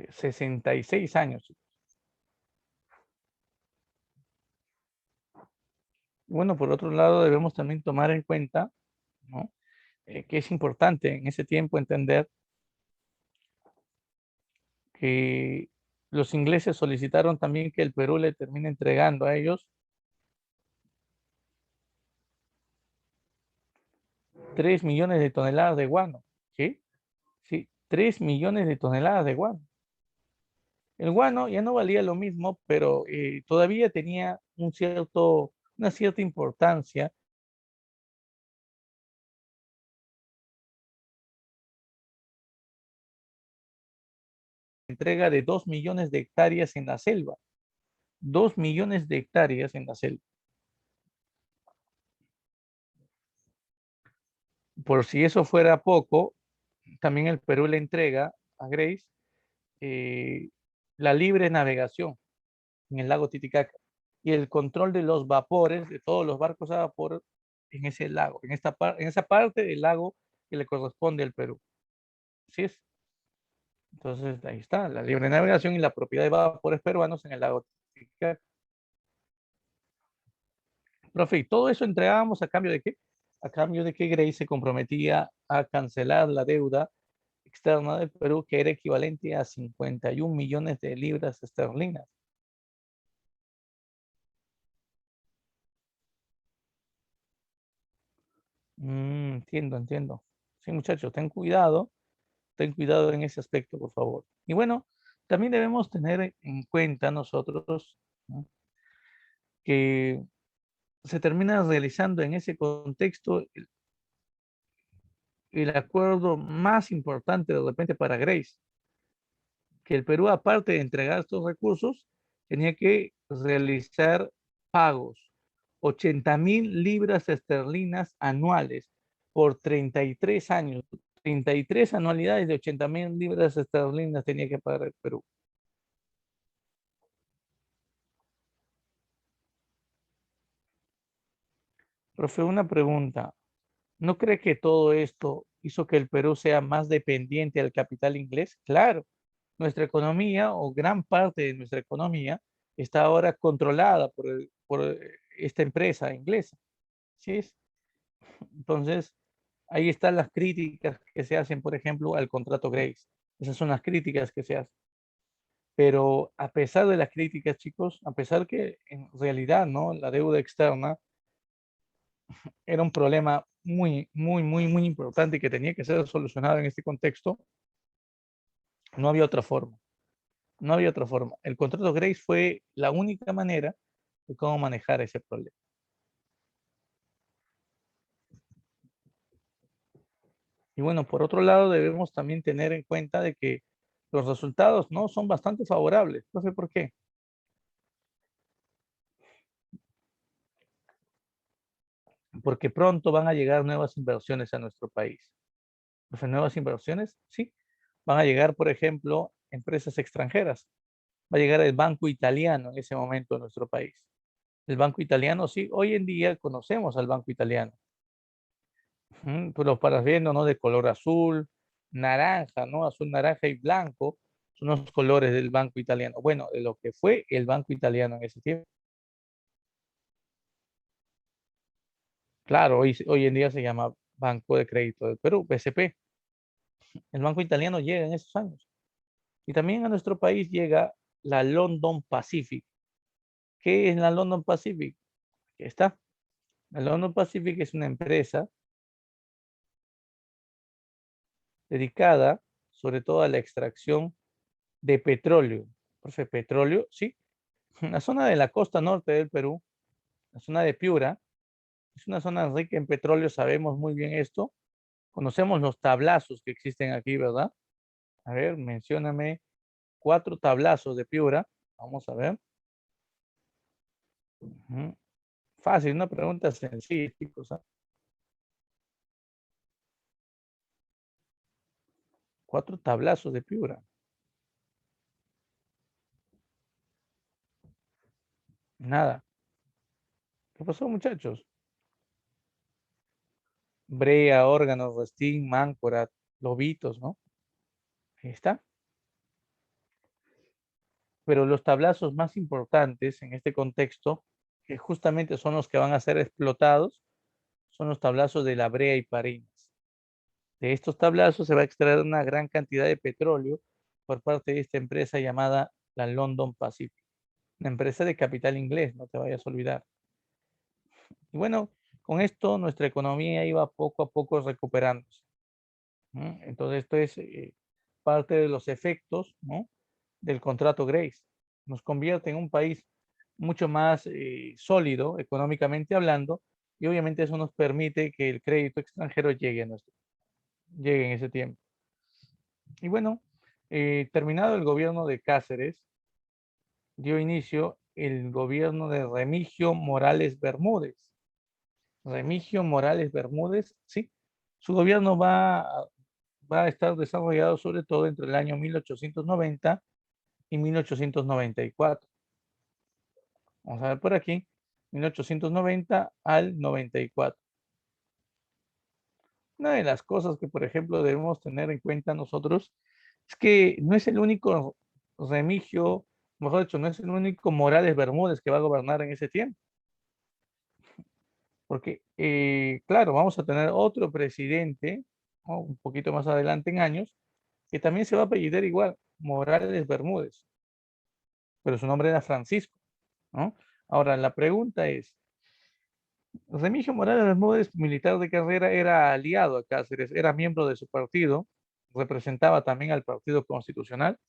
A: 66 años. Bueno, por otro lado, debemos también tomar en cuenta, ¿no? Que es importante en ese tiempo entender que los ingleses solicitaron también que el Perú le termine entregando a ellos 3 millones de toneladas de guano. ¿Sí? Sí, 3 millones de toneladas de guano. El guano ya no valía lo mismo, pero todavía tenía una cierta importancia. Entrega de 2 millones de hectáreas en la selva. 2 millones de hectáreas en la selva. Por si eso fuera poco, también el Perú le entrega a Grace eh, la libre navegación en el lago Titicaca y el control de los vapores, de todos los barcos a vapor en ese lago, en esa parte del lago que le corresponde al Perú. Así es. Entonces, ahí está, la libre navegación y la propiedad de vapores peruanos en el lago Titicaca. Profe, ¿y todo eso entregábamos a cambio de qué? A cambio de que Grace se comprometía a cancelar la deuda externa del Perú, que era equivalente a 51 millones de libras esterlinas. Entiendo, entiendo. Sí, muchachos, ten cuidado en ese aspecto, por favor. Y bueno, también debemos tener en cuenta nosotros, ¿no?, que se termina realizando en ese contexto el acuerdo más importante de repente para Grace, que el Perú, aparte de entregar estos recursos, tenía que realizar pagos, 80.000 libras esterlinas anuales por 33 años. 33 anualidades de 80.000 libras esterlinas tenía que pagar el Perú. Profe, una pregunta. ¿No cree que todo esto hizo que el Perú sea más dependiente del capital inglés? Claro, nuestra economía o gran parte de nuestra economía está ahora controlada por esta empresa inglesa. ¿Sí es? Entonces, ahí están las críticas que se hacen, por ejemplo, al contrato Grace. Esas son las críticas que se hacen. Pero a pesar de las críticas, chicos, a pesar que en realidad, ¿no?, la deuda externa era un problema muy, muy, muy, muy importante que tenía que ser solucionado en este contexto, no había otra forma. No había otra forma. El contrato Grace fue la única manera de cómo manejar ese problema. Y bueno, por otro lado, debemos también tener en cuenta de que los resultados no son bastante favorables. No sé por qué. Porque pronto van a llegar nuevas inversiones a nuestro país. Pues nuevas inversiones, sí. Van a llegar, por ejemplo, empresas extranjeras. Va a llegar el Banco Italiano en ese momento a nuestro país. El Banco Italiano, sí, hoy en día conocemos al Banco Italiano. Pero para viendo, ¿no?, de color azul, naranja, ¿no? Azul, naranja y blanco son los colores del Banco Italiano. Bueno, de lo que fue el Banco Italiano en ese tiempo. Claro, hoy en día se llama Banco de Crédito del Perú, BCP. El Banco Italiano llega en esos años. Y también a nuestro país llega la London Pacific. ¿Qué es la London Pacific? Aquí está. La London Pacific es una empresa dedicada sobre todo a la extracción de petróleo. Profe, petróleo, sí. La zona de la costa norte del Perú, la zona de Piura, es una zona rica en petróleo, sabemos muy bien esto. Conocemos los tablazos que existen aquí, ¿verdad? A ver, mencióname 4 tablazos de Piura. Vamos a ver. Ujú. Fácil, una pregunta sencilla, chicos, ¿ah? 4 tablazos de Piura. Nada. ¿Qué pasó, muchachos? Brea, órganos, restín, máncora, lobitos, ¿no? Ahí está. Pero los tablazos más importantes en este contexto, que justamente son los que van a ser explotados, son los tablazos de la Brea y Parinas. De estos tablazos se va a extraer una gran cantidad de petróleo por parte de esta empresa llamada la London Pacific, una empresa de capital inglés, no te vayas a olvidar. Y bueno, con esto nuestra economía iba poco a poco recuperándose, ¿no? Entonces esto es parte de los efectos, ¿no?, del contrato Grace. Nos convierte en un país mucho más sólido económicamente hablando, y obviamente eso nos permite que el crédito extranjero llegue en ese tiempo. Y bueno, terminado el gobierno de Cáceres, dio inicio el gobierno de Remigio Morales Bermúdez. Remigio Morales Bermúdez, sí, su gobierno va a estar desarrollado sobre todo entre el año 1890 y 1894. Vamos a ver por aquí, 1890 al 94. Una de las cosas que, por ejemplo, debemos tener en cuenta nosotros es que no es el único Remigio, mejor dicho, no es el único Morales Bermúdez que va a gobernar en ese tiempo, porque, claro, vamos a tener otro presidente, ¿no?, un poquito más adelante en años, que también se va a apellidar igual, Morales Bermúdez, pero su nombre era Francisco, ¿no? Ahora, la pregunta es, Remigio Morales Bermúdez, militar de carrera, era aliado a Cáceres, era miembro de su partido, representaba también al Partido Constitucional,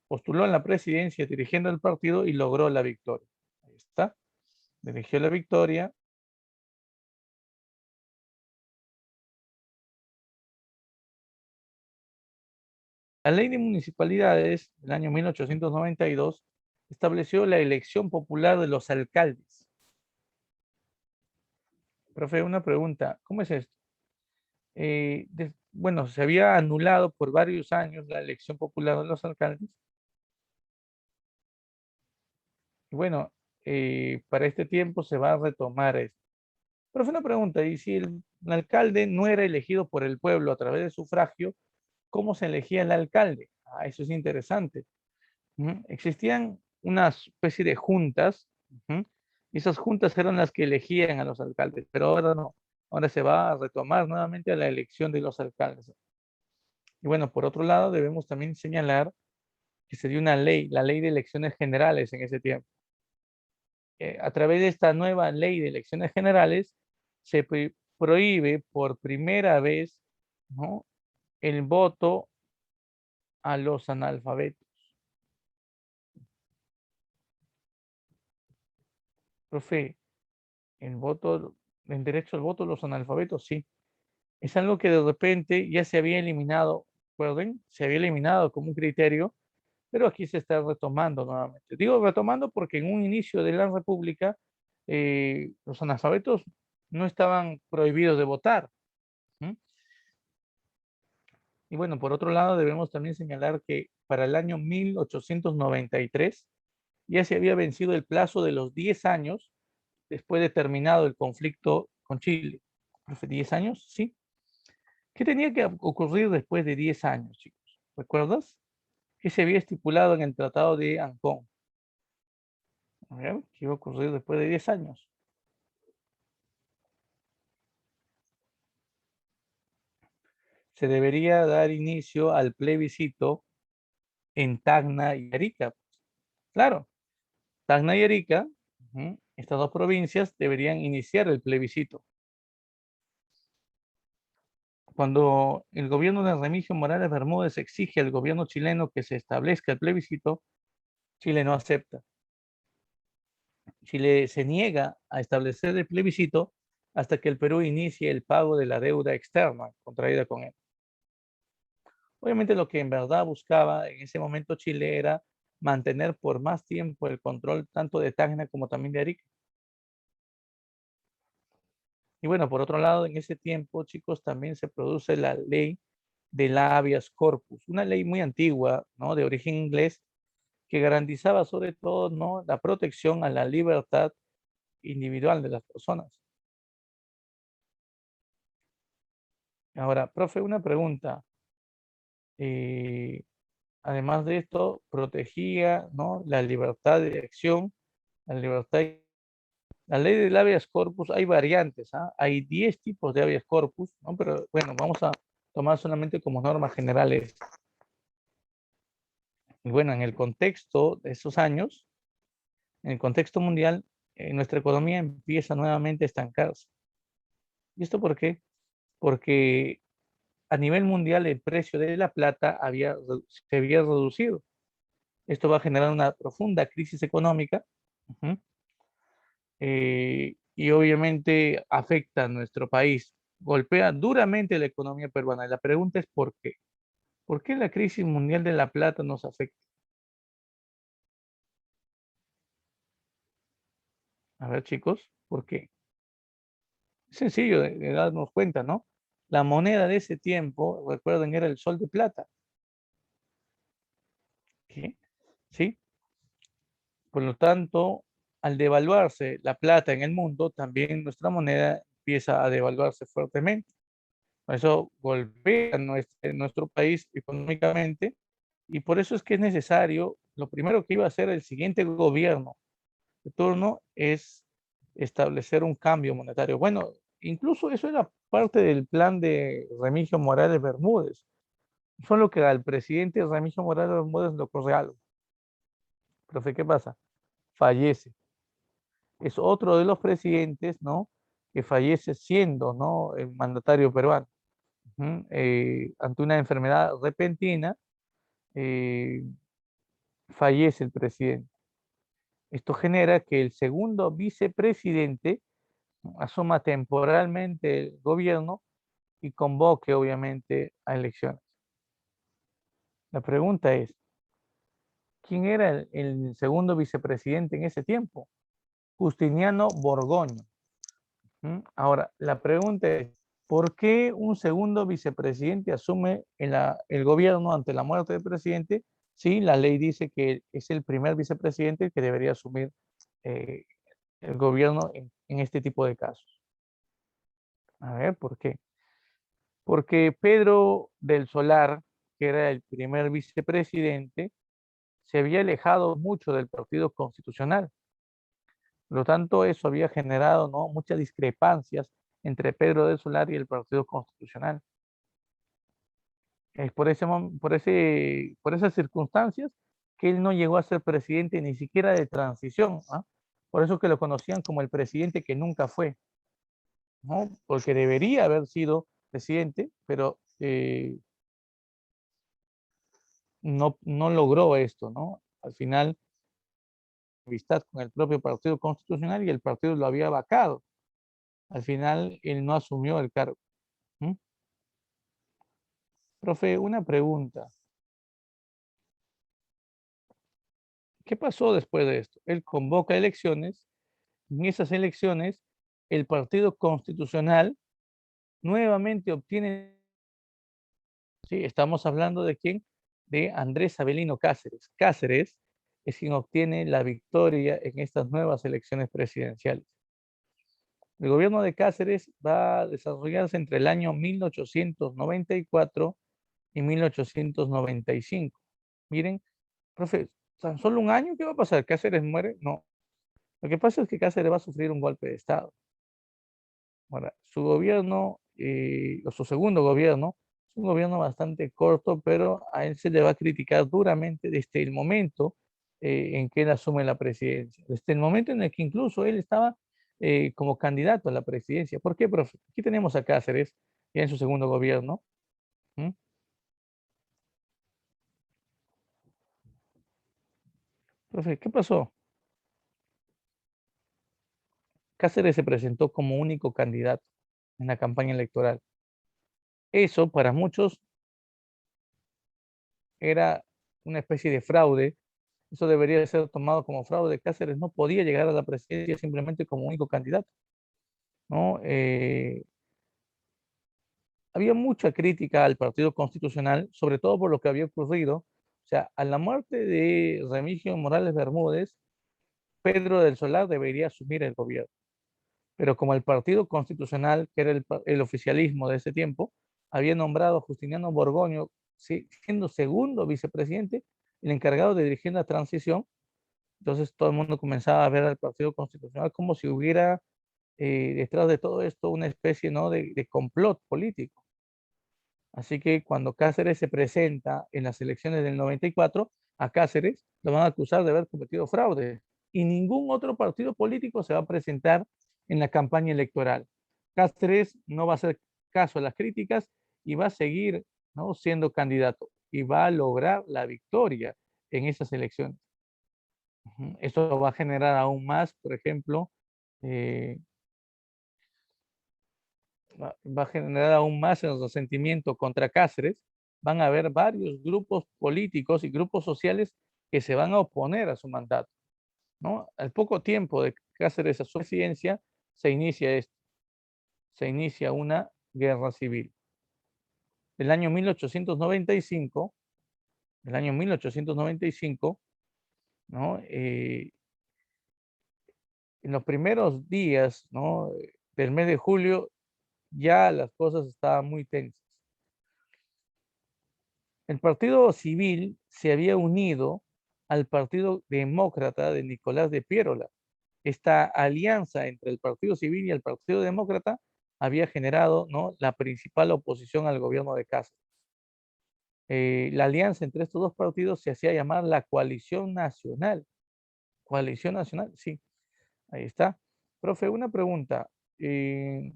A: postuló en la presidencia dirigiendo el partido y logró la victoria. Ahí está, dirigió la victoria. La ley de municipalidades del año 1892 estableció la elección popular de los alcaldes. Profe, una pregunta, ¿cómo es esto? Bueno, se había anulado por varios años la elección popular de los alcaldes. Y bueno, para este tiempo se va a retomar esto. Profe, una pregunta, ¿y si el alcalde no era elegido por el pueblo a través de sufragio, cómo se elegía el alcalde? Ah, eso es interesante. Existían una especie de juntas, y esas juntas eran las que elegían a los alcaldes, pero ahora no. Ahora se va a retomar nuevamente a la elección de los alcaldes. Y bueno, por otro lado, debemos también señalar que se dio una ley, la ley de elecciones generales en ese tiempo. A través de esta nueva ley de elecciones generales, se prohíbe por primera vez, ¿no?, el voto a los analfabetos. Profe, el voto, el derecho al voto a los analfabetos, sí. Es algo que de repente ya se había eliminado, recuerden, se había eliminado como un criterio, pero aquí se está retomando nuevamente. Digo retomando porque en un inicio de la República los analfabetos no estaban prohibidos de votar. ¿Mm? Y bueno, por otro lado, debemos también señalar que para el año 1893 ya se había vencido el plazo de los 10 años después de terminado el conflicto con Chile. Profe, ¿10 años? Sí. ¿Qué tenía que ocurrir después de 10 años, chicos? ¿Recuerdas? ¿Qué se había estipulado en el Tratado de Ancón? A ver, ¿qué iba a ocurrir después de 10 años? Se debería dar inicio al plebiscito en Tacna y Arica. Claro, Tacna y Arica, estas dos provincias deberían iniciar el plebiscito. Cuando el gobierno de Remigio Morales Bermúdez exige al gobierno chileno que se establezca el plebiscito, Chile no acepta. Chile se niega a establecer el plebiscito hasta que el Perú inicie el pago de la deuda externa contraída con él. Obviamente lo que en verdad buscaba en ese momento Chile era mantener por más tiempo el control tanto de Tacna como también de Arica. Y bueno, por otro lado, en ese tiempo, chicos, también se produce la ley del habeas corpus, una ley muy antigua, ¿no?, de origen inglés, que garantizaba sobre todo, ¿no?, la protección a la libertad individual de las personas. Ahora, profe, una pregunta. eh, Además de esto, protegía, ¿no?, la libertad de acción, la libertad. La ley del habeas corpus, hay variantes, ¿ah? Hay 10 tipos de habeas corpus, ¿no? Pero bueno, vamos a tomar solamente como normas generales. Y bueno, en el contexto de esos años, en el contexto mundial, nuestra economía empieza nuevamente a estancarse. ¿Y esto por qué? Porque a nivel mundial el precio de la plata se había reducido. Esto va a generar una profunda crisis económica. Ujú. Y obviamente afecta a nuestro país, golpea duramente la economía peruana. Y la pregunta es ¿por qué? ¿Por qué la crisis mundial de la plata nos afecta? A ver, chicos, ¿por qué? Es sencillo de darnos cuenta, ¿no? La moneda de ese tiempo, recuerden, era el sol de plata. ¿Sí? ¿Sí? Por lo tanto, al devaluarse la plata en el mundo, también nuestra moneda empieza a devaluarse fuertemente. Eso golpea nuestro país económicamente y por eso es que es necesario, lo primero que iba a hacer el siguiente gobierno de turno es establecer un cambio monetario. Bueno, incluso eso era parte del plan de Remigio Morales Bermúdez. Solo que al presidente Remigio Morales Bermúdez lo ocurre algo. Profe, ¿qué pasa? Fallece. Es otro de los presidentes, ¿no? Que fallece siendo, ¿no? El mandatario peruano. Ante una enfermedad repentina, eh, fallece el presidente. Esto genera que el segundo vicepresidente asuma temporalmente el gobierno y convoque, obviamente, a elecciones. La pregunta es, ¿quién era el segundo vicepresidente en ese tiempo? Justiniano Borgoño. Ahora, la pregunta es, ¿por qué un segundo vicepresidente asume el gobierno ante la muerte del presidente si la ley dice que es el primer vicepresidente que debería asumir eh, el gobierno en este tipo de casos? A ver, ¿por qué? Porque Pedro del Solar, que era el primer vicepresidente, se había alejado mucho del Partido Constitucional. Por lo tanto, eso había generado, ¿no?, muchas discrepancias entre Pedro del Solar y el Partido Constitucional. Es por esas circunstancias que él no llegó a ser presidente ni siquiera de transición, ¿ah? Por eso que lo conocían como el presidente que nunca fue, ¿no? Porque debería haber sido presidente, pero no logró esto, ¿no? Al final, amistad con el propio Partido Constitucional y el partido lo había vacado. Al final, él no asumió el cargo. ¿Mm? Profe, una pregunta. ¿Qué pasó después de esto? Él convoca elecciones. En esas elecciones, el Partido Constitucional nuevamente obtiene, ¿sí? Estamos hablando de quién, de Andrés Avelino Cáceres. Cáceres es quien obtiene la victoria en estas nuevas elecciones presidenciales. El gobierno de Cáceres va a desarrollarse entre el año 1894 y 1895. Miren, profe, tan solo un año, ¿qué va a pasar? ¿Cáceres muere? No. Lo que pasa es que Cáceres va a sufrir un golpe de Estado. Ahora, su gobierno, o su segundo gobierno, es un gobierno bastante corto, pero a él se le va a criticar duramente desde el momento en que él asume la presidencia, desde el momento en el que incluso él estaba como candidato a la presidencia. ¿Por qué, profe? Aquí tenemos a Cáceres, ya en su segundo gobierno. ¿Mm? Profe, ¿qué pasó? Cáceres se presentó como único candidato en la campaña electoral. Eso para muchos era una especie de fraude. Eso debería ser tomado como fraude. Cáceres no podía llegar a la presidencia simplemente como único candidato, ¿no? Había mucha crítica al Partido Constitucional, sobre todo por lo que había ocurrido. O sea, a la muerte de Remigio Morales Bermúdez, Pedro del Solar debería asumir el gobierno. Pero como el Partido Constitucional, que era el oficialismo de ese tiempo, había nombrado a Justiniano Borgoño, sí, siendo segundo vicepresidente, el encargado de dirigir la transición. Entonces todo el mundo comenzaba a ver al Partido Constitucional como si hubiera detrás de todo esto una especie, ¿no?, de complot político. Así que cuando Cáceres se presenta en las elecciones del 94, a Cáceres lo van a acusar de haber cometido fraude y ningún otro partido político se va a presentar en la campaña electoral. Cáceres no va a hacer caso a las críticas y va a seguir, ¿no?, siendo candidato y va a lograr la victoria en esas elecciones. Esto va a generar aún más, por ejemplo, eh, va a generar aún más el resentimiento contra Cáceres. Van a haber varios grupos políticos y grupos sociales que se van a oponer a su mandato, ¿no? Al poco tiempo de Cáceres a su presidencia, se inicia esto, se inicia una guerra civil. El año 1895, el año 1895, ¿no? En los primeros días, ¿no?, del mes de julio, ya las cosas estaban muy tensas. El Partido Civil se había unido al Partido Demócrata de Nicolás de Piérola. Esta alianza entre el Partido Civil y el Partido Demócrata había generado, ¿no?, la principal oposición al gobierno de Cáceres. La alianza entre estos dos partidos se hacía llamar la Coalición Nacional. Coalición Nacional, sí, ahí está. Profe, una pregunta. eh,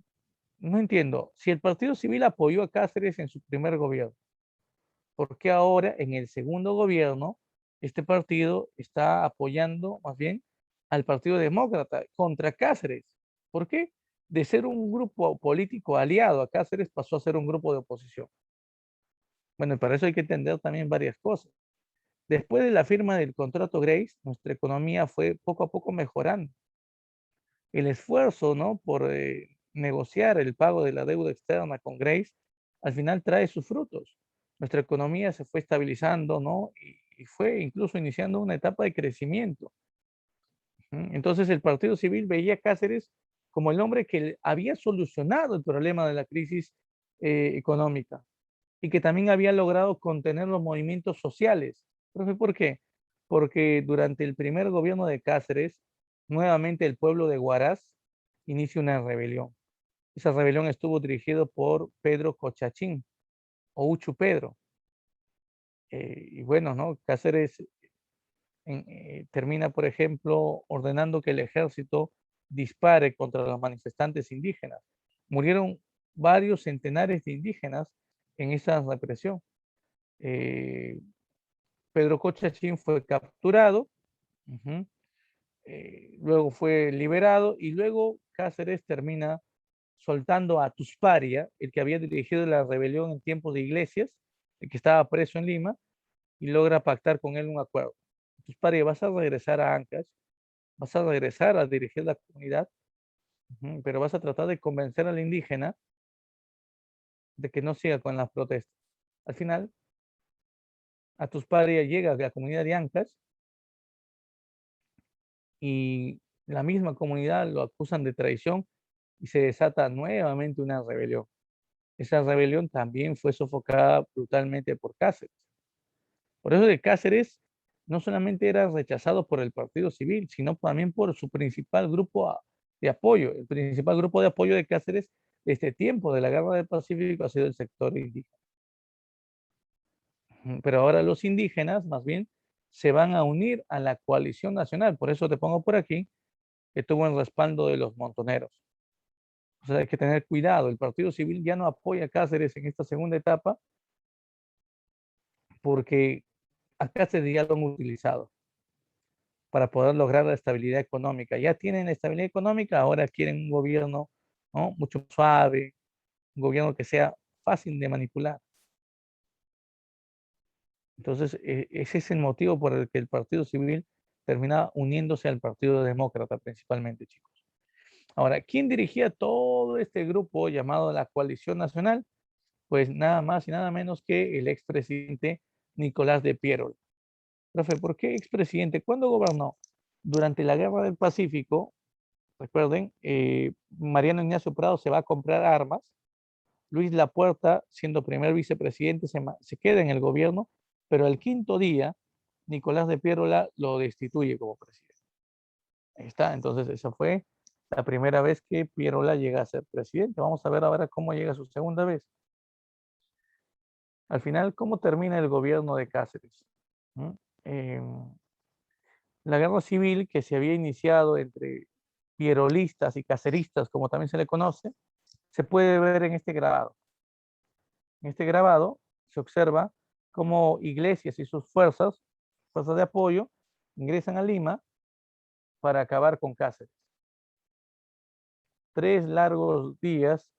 A: no entiendo. Si el Partido Civil apoyó a Cáceres en su primer gobierno, ¿por qué ahora en el segundo gobierno este partido está apoyando más bien al Partido Demócrata contra Cáceres? ¿Por qué? De ser un grupo político aliado a Cáceres pasó a ser un grupo de oposición. Bueno, y para eso hay que entender también varias cosas. Después de la firma del contrato Grace, nuestra economía fue poco a poco mejorando. El esfuerzo, ¿no? Por negociar el pago de la deuda externa con Grace, al final trae sus frutos. Nuestra economía se fue estabilizando, ¿no? Y fue incluso iniciando una etapa de crecimiento. Entonces el Partido Civil veía a Cáceres como el hombre que había solucionado el problema de la crisis económica y que también había logrado contener los movimientos sociales. Profe, ¿por qué? Porque durante el primer gobierno de Cáceres, nuevamente el pueblo de Huaraz inicia una rebelión. Esa rebelión estuvo dirigida por Pedro Cochachín o Uchu Pedro. Y bueno, ¿no? Cáceres termina, por ejemplo, ordenando que el ejército dispare contra los manifestantes indígenas. Murieron varios centenares de indígenas en esa represión. Eh, Pedro Cochachín fue capturado, uh-huh, luego fue liberado y luego Cáceres termina soltando a Tusparia, el que había dirigido la rebelión en tiempos de Iglesias, el que estaba preso en Lima, y logra pactar con él un acuerdo. Tusparia, vas a regresar a Ancash, vas a regresar a dirigir la comunidad, pero vas a tratar de convencer al indígena de que no siga con las protestas. Al final, a Tusparia llega a la comunidad de Ancash y la misma comunidad lo acusan de traición y se desata nuevamente una rebelión. Esa rebelión también fue sofocada brutalmente por Cáceres. Por eso de Cáceres no solamente era rechazado por el Partido Civil, sino también por su principal grupo de apoyo. El principal grupo de apoyo de Cáceres desde tiempo de la Guerra del Pacífico ha sido el sector indígena. Pero ahora los indígenas más bien se van a unir a la coalición nacional. Por eso te pongo por aquí que tuvo el respaldo de los montoneros. O sea, hay que tener cuidado. El Partido Civil ya no apoya a Cáceres en esta segunda etapa porque a Cáceres ya lo han utilizado para poder lograr la estabilidad económica. Ya tienen estabilidad económica, ahora quieren un gobierno, ¿no? Mucho más suave, un gobierno que sea fácil de manipular. Entonces, ese es el motivo por el que el Partido Civil termina uniéndose al Partido Demócrata principalmente, chicos. Ahora, ¿quién dirigía todo este grupo llamado la Coalición Nacional? Pues nada más y nada menos que el expresidente Nicolás de Piero. Profe, ¿por qué expresidente? ¿Cuándo gobernó? Durante la Guerra del Pacífico, recuerden, Mariano Ignacio Prado se va a comprar armas, Luis Lapuerta, siendo primer vicepresidente, se queda en el gobierno, pero al quinto día, Nicolás de Piérola lo destituye como presidente. Ahí está, entonces esa fue la primera vez que Piérola llega a ser presidente. Vamos a ver ahora cómo llega su segunda vez. Al final, ¿cómo termina el gobierno de Cáceres? ¿Mm? Eh, la guerra civil que se había iniciado entre pierolistas y caceristas, como también se le conoce, se puede ver en este grabado. En este grabado se observa cómo Iglesias y sus fuerzas de apoyo, ingresan a Lima para acabar con Cáceres. 3 largos días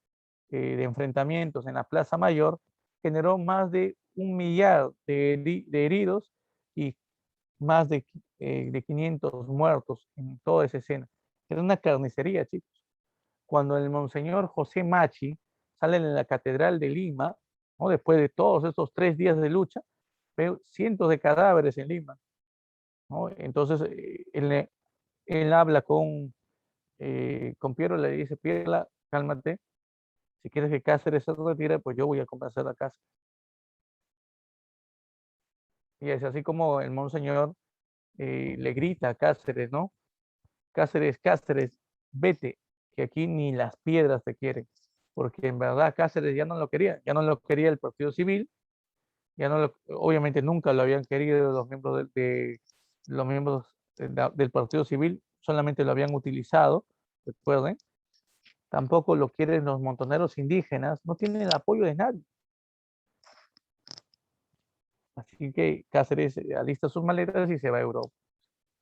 A: de enfrentamientos en la Plaza Mayor generó más de 1 millar de heridos y más de 500 muertos en toda esa escena. Era una carnicería, chicos. Cuando el monseñor José Machi sale en la Catedral de Lima, ¿no? Después de todos estos 3 días de lucha, ve cientos de cadáveres en Lima, ¿no? Entonces, él habla con Piero, le dice, Piero, cálmate, si quieres que Cáceres se retire, pues yo voy a convencer a Cáceres. Y es así como el monseñor le grita a Cáceres, ¿no? Cáceres, Cáceres, vete, que aquí ni las piedras te quieren, porque en verdad Cáceres ya no lo quería el Partido Civil, Ya no obviamente nunca lo habían querido los miembros los miembros del Partido Civil, solamente lo habían utilizado, recuerden. Tampoco lo quieren los montoneros indígenas, no tienen el apoyo de nadie. Así que Cáceres alista sus maletas y se va a Europa.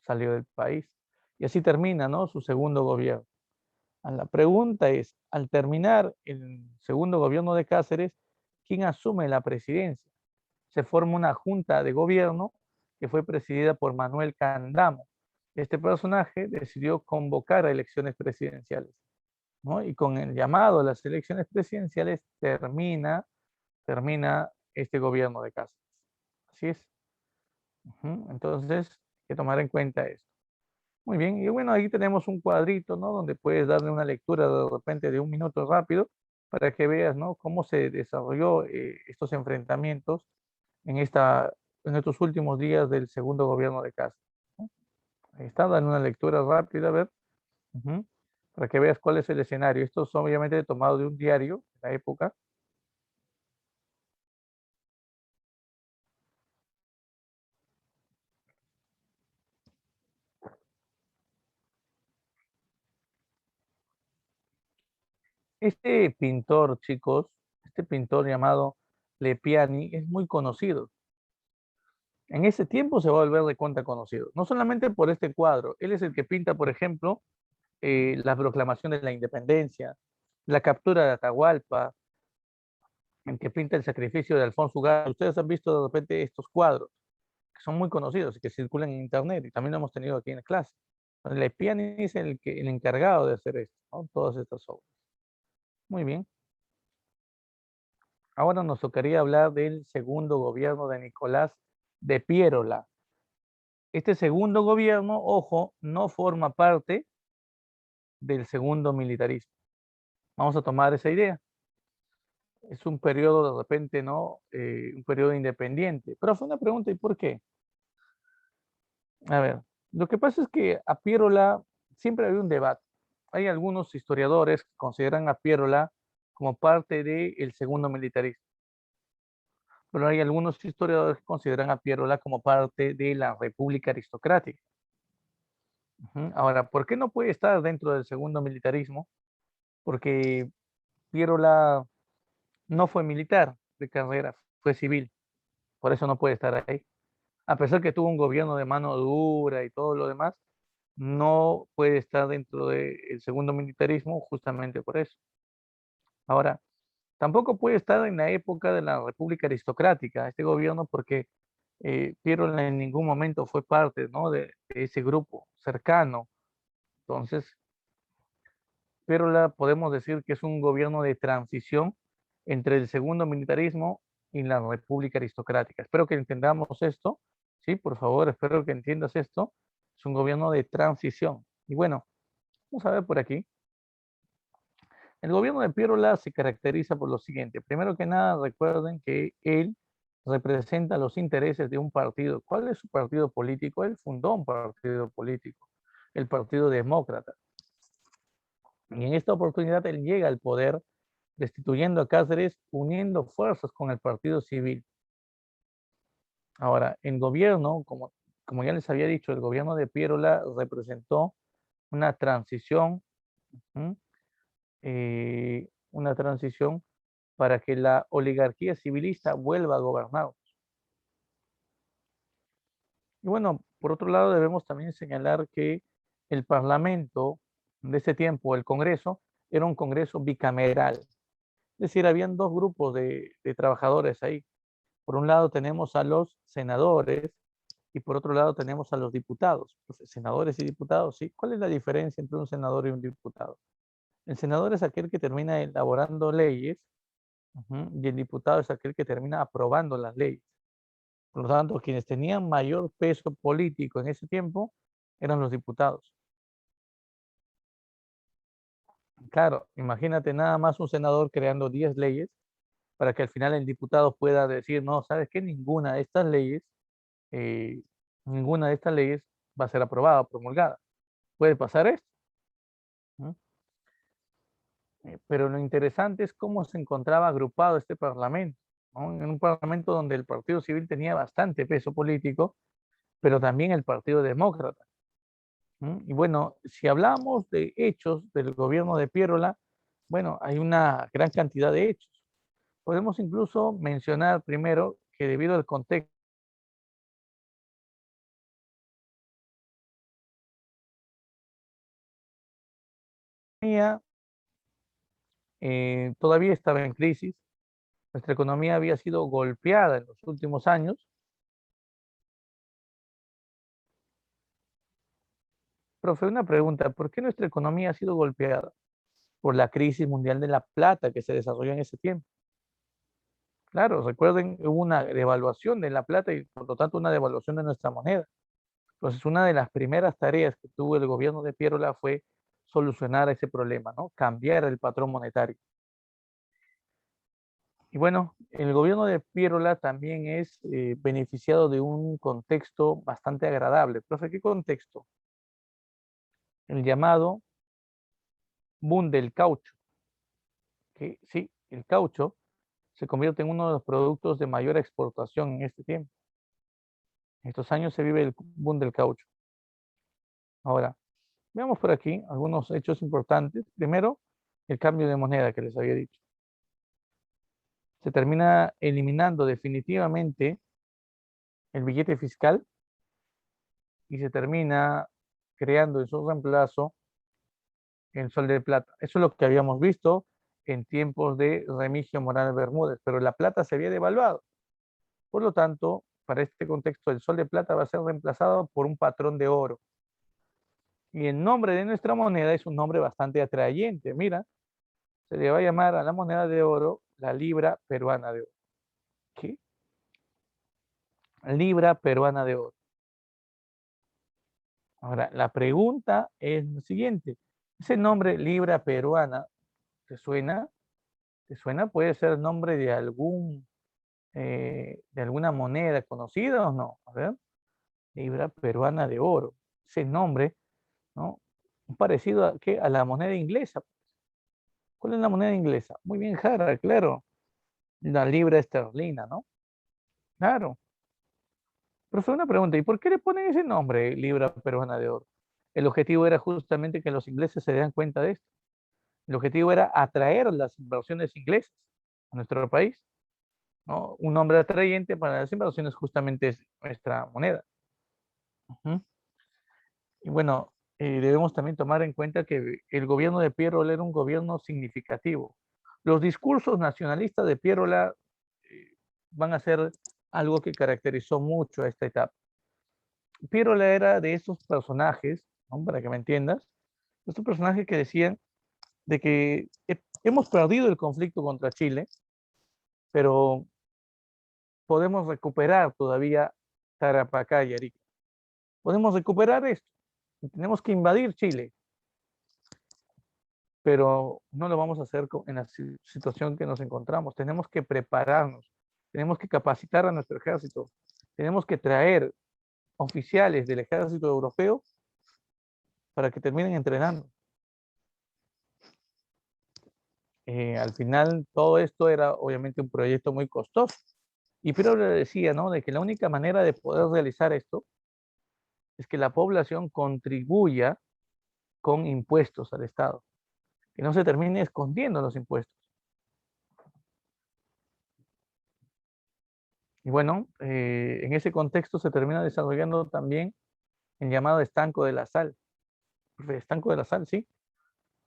A: Salió del país. Y así termina, ¿no?, su segundo gobierno. La pregunta es, al terminar el segundo gobierno de Cáceres, ¿quién asume la presidencia? Se forma una junta de gobierno que fue presidida por Manuel Candamo. Este personaje decidió convocar a elecciones presidenciales, ¿no? Y con el llamado a las elecciones presidenciales termina este gobierno de Cáceres. Así es. Entonces, hay que tomar en cuenta esto. Muy bien, y bueno, ahí tenemos un cuadrito, ¿no?, donde puedes darle una lectura de repente de un minuto rápido para que veas, ¿no?, cómo se desarrolló estos enfrentamientos en, en estos últimos días del segundo gobierno de Castro, ¿no? Ahí está, dando una lectura rápida, a ver, ujú, para que veas cuál es el escenario. Esto es obviamente tomado de un diario de la época. Este pintor, chicos, este pintor llamado Lepiani es muy conocido. En ese tiempo se va a volver de cuenta conocido, no solamente por este cuadro. Él es el que pinta, por ejemplo, la proclamación de la independencia, la captura de Atahualpa, el que pinta el sacrificio de Alfonso Ugarte. Ustedes han visto de repente estos cuadros, que son muy conocidos y que circulan en internet, y también lo hemos tenido aquí en la clase. Lepiani es el encargado de hacer esto, ¿no?, todas estas obras. Muy bien. Ahora nos tocaría hablar del segundo gobierno de Nicolás de Piérola. Este segundo gobierno, ojo, no forma parte del segundo militarismo. Vamos a tomar esa idea. Es un periodo de repente, ¿no? Un periodo independiente. Pero fue una pregunta, ¿y por qué? A ver, lo que pasa es que a Piérola siempre había un debate. Hay algunos historiadores que consideran a Piérola como parte del segundo militarismo, pero hay algunos historiadores que consideran a Piérola como parte de la República Aristocrática. Ahora, ¿por qué no puede estar dentro del segundo militarismo? Porque Piérola no fue militar de carrera, fue civil, por eso no puede estar ahí. A pesar que tuvo un gobierno de mano dura y todo lo demás, no puede estar dentro del segundo militarismo justamente por eso. Ahora, tampoco puede estar en la época de la República Aristocrática, este gobierno, porque Piero en ningún momento fue parte, ¿no?, de ese grupo cercano. Entonces, pero podemos decir que es un gobierno de transición entre el segundo militarismo y la república aristocrática. Espero que entendamos esto, ¿sí? Por favor, espero que entiendas esto. Es un gobierno de transición. Y bueno, vamos a ver por aquí. El gobierno de Piérola se caracteriza por lo siguiente. Primero que nada, recuerden que él representa los intereses de un partido. ¿Cuál es su partido político? Él fundó un partido político, el Partido Demócrata. Y en esta oportunidad él llega al poder destituyendo a Cáceres, uniendo fuerzas con el partido civil. Ahora, en gobierno, como ya les había dicho, el gobierno de Piérola representó una transición, ¿m? Una transición para que la oligarquía civilista vuelva a gobernar. Y bueno, por otro lado, debemos también señalar que el Parlamento de ese tiempo, el Congreso, era un Congreso bicameral. Es decir, habían dos grupos de trabajadores ahí. Por un lado tenemos a los senadores y por otro lado tenemos a los diputados. Los senadores y diputados, ¿sí? ¿Cuál es la diferencia entre un senador y un diputado? El senador es aquel que termina elaborando leyes, y el diputado es aquel que termina aprobando las leyes. Por lo tanto, quienes tenían mayor peso político en ese tiempo eran los diputados. Claro, imagínate nada más un senador creando 10 leyes para que al final el diputado pueda decir, no, ¿sabes qué? Eh, ninguna de estas leyes va a ser aprobada o promulgada. Puede pasar esto, ¿no? Pero lo interesante es cómo se encontraba agrupado este parlamento. ¿no? En un parlamento donde el Partido Civil tenía bastante peso político, pero también el Partido Demócrata. Y bueno, si hablamos de hechos del gobierno de Piérola, bueno, hay una gran cantidad de hechos. Podemos incluso mencionar primero que debido al contexto, todavía estaba en crisis, nuestra economía había sido golpeada en los últimos años. Profe, una pregunta, ¿por qué nuestra economía ha sido golpeada? Por la crisis mundial de la plata que se desarrolló en ese tiempo. Claro, recuerden, hubo una devaluación de la plata y por lo tanto una devaluación de nuestra moneda. Entonces, una de las primeras tareas que tuvo el gobierno de Piérola fue solucionar ese problema, ¿no? Cambiar el patrón monetario. Y bueno, el gobierno de Piérola también es beneficiado de un contexto bastante agradable. Profe, ¿qué contexto? El llamado boom del caucho, que sí, el caucho se convierte en uno de los productos de mayor exportación en este tiempo. En estos años se vive el boom del caucho. Ahora, veamos por aquí algunos hechos importantes. Primero, el cambio de moneda que les había dicho. Se termina eliminando definitivamente el billete fiscal y se termina creando en su reemplazo el sol de plata. Eso es lo que habíamos visto en tiempos de Remigio Morales Bermúdez, pero la plata se había devaluado. Por lo tanto, para este contexto, el sol de plata va a ser reemplazado por un patrón de oro. Y el nombre de nuestra moneda es un nombre bastante atrayente. Mira, se le va a llamar a la moneda de oro la libra peruana de oro. ¿Qué? Libra peruana de oro. Ahora, la pregunta es lo siguiente. ¿Ese nombre libra peruana te suena? ¿Te suena? ¿Puede ser el nombre de alguna moneda conocida o no? A ver, libra peruana de oro. Ese nombre, ¿no? Parecido a, ¿qué? A la moneda inglesa. ¿Cuál es la moneda inglesa? Muy bien, Jara, claro. La libra esterlina, ¿no? Claro. Pero fue una pregunta, ¿y por qué le ponen ese nombre, libra peruana de oro? El objetivo era justamente que los ingleses se den cuenta de esto. El objetivo era atraer las inversiones inglesas a nuestro país, ¿no? Un nombre atrayente para las inversiones justamente es nuestra moneda. Ujú. Y bueno, debemos también tomar en cuenta que el gobierno de Piérola era un gobierno significativo. Los discursos nacionalistas de Piérola van a ser algo que caracterizó mucho a esta etapa. Piérola era de esos personajes, ¿no? Para que me entiendas, estos personajes que decían de que hemos perdido el conflicto contra Chile, pero podemos recuperar todavía Tarapacá y Arica. Podemos recuperar esto. Tenemos que invadir Chile, pero no lo vamos a hacer en la situación que nos encontramos. Tenemos que prepararnos, tenemos que capacitar a nuestro ejército, tenemos que traer oficiales del ejército europeo para que terminen entrenando. Al final, todo esto era obviamente un proyecto muy costoso. Y Pedro le decía, ¿no? De que la única manera de poder realizar esto es que la población contribuya con impuestos al Estado, que no se termine escondiendo los impuestos. Y bueno, en ese contexto se termina desarrollando también el llamado estanco de la sal. Estanco de la sal, sí.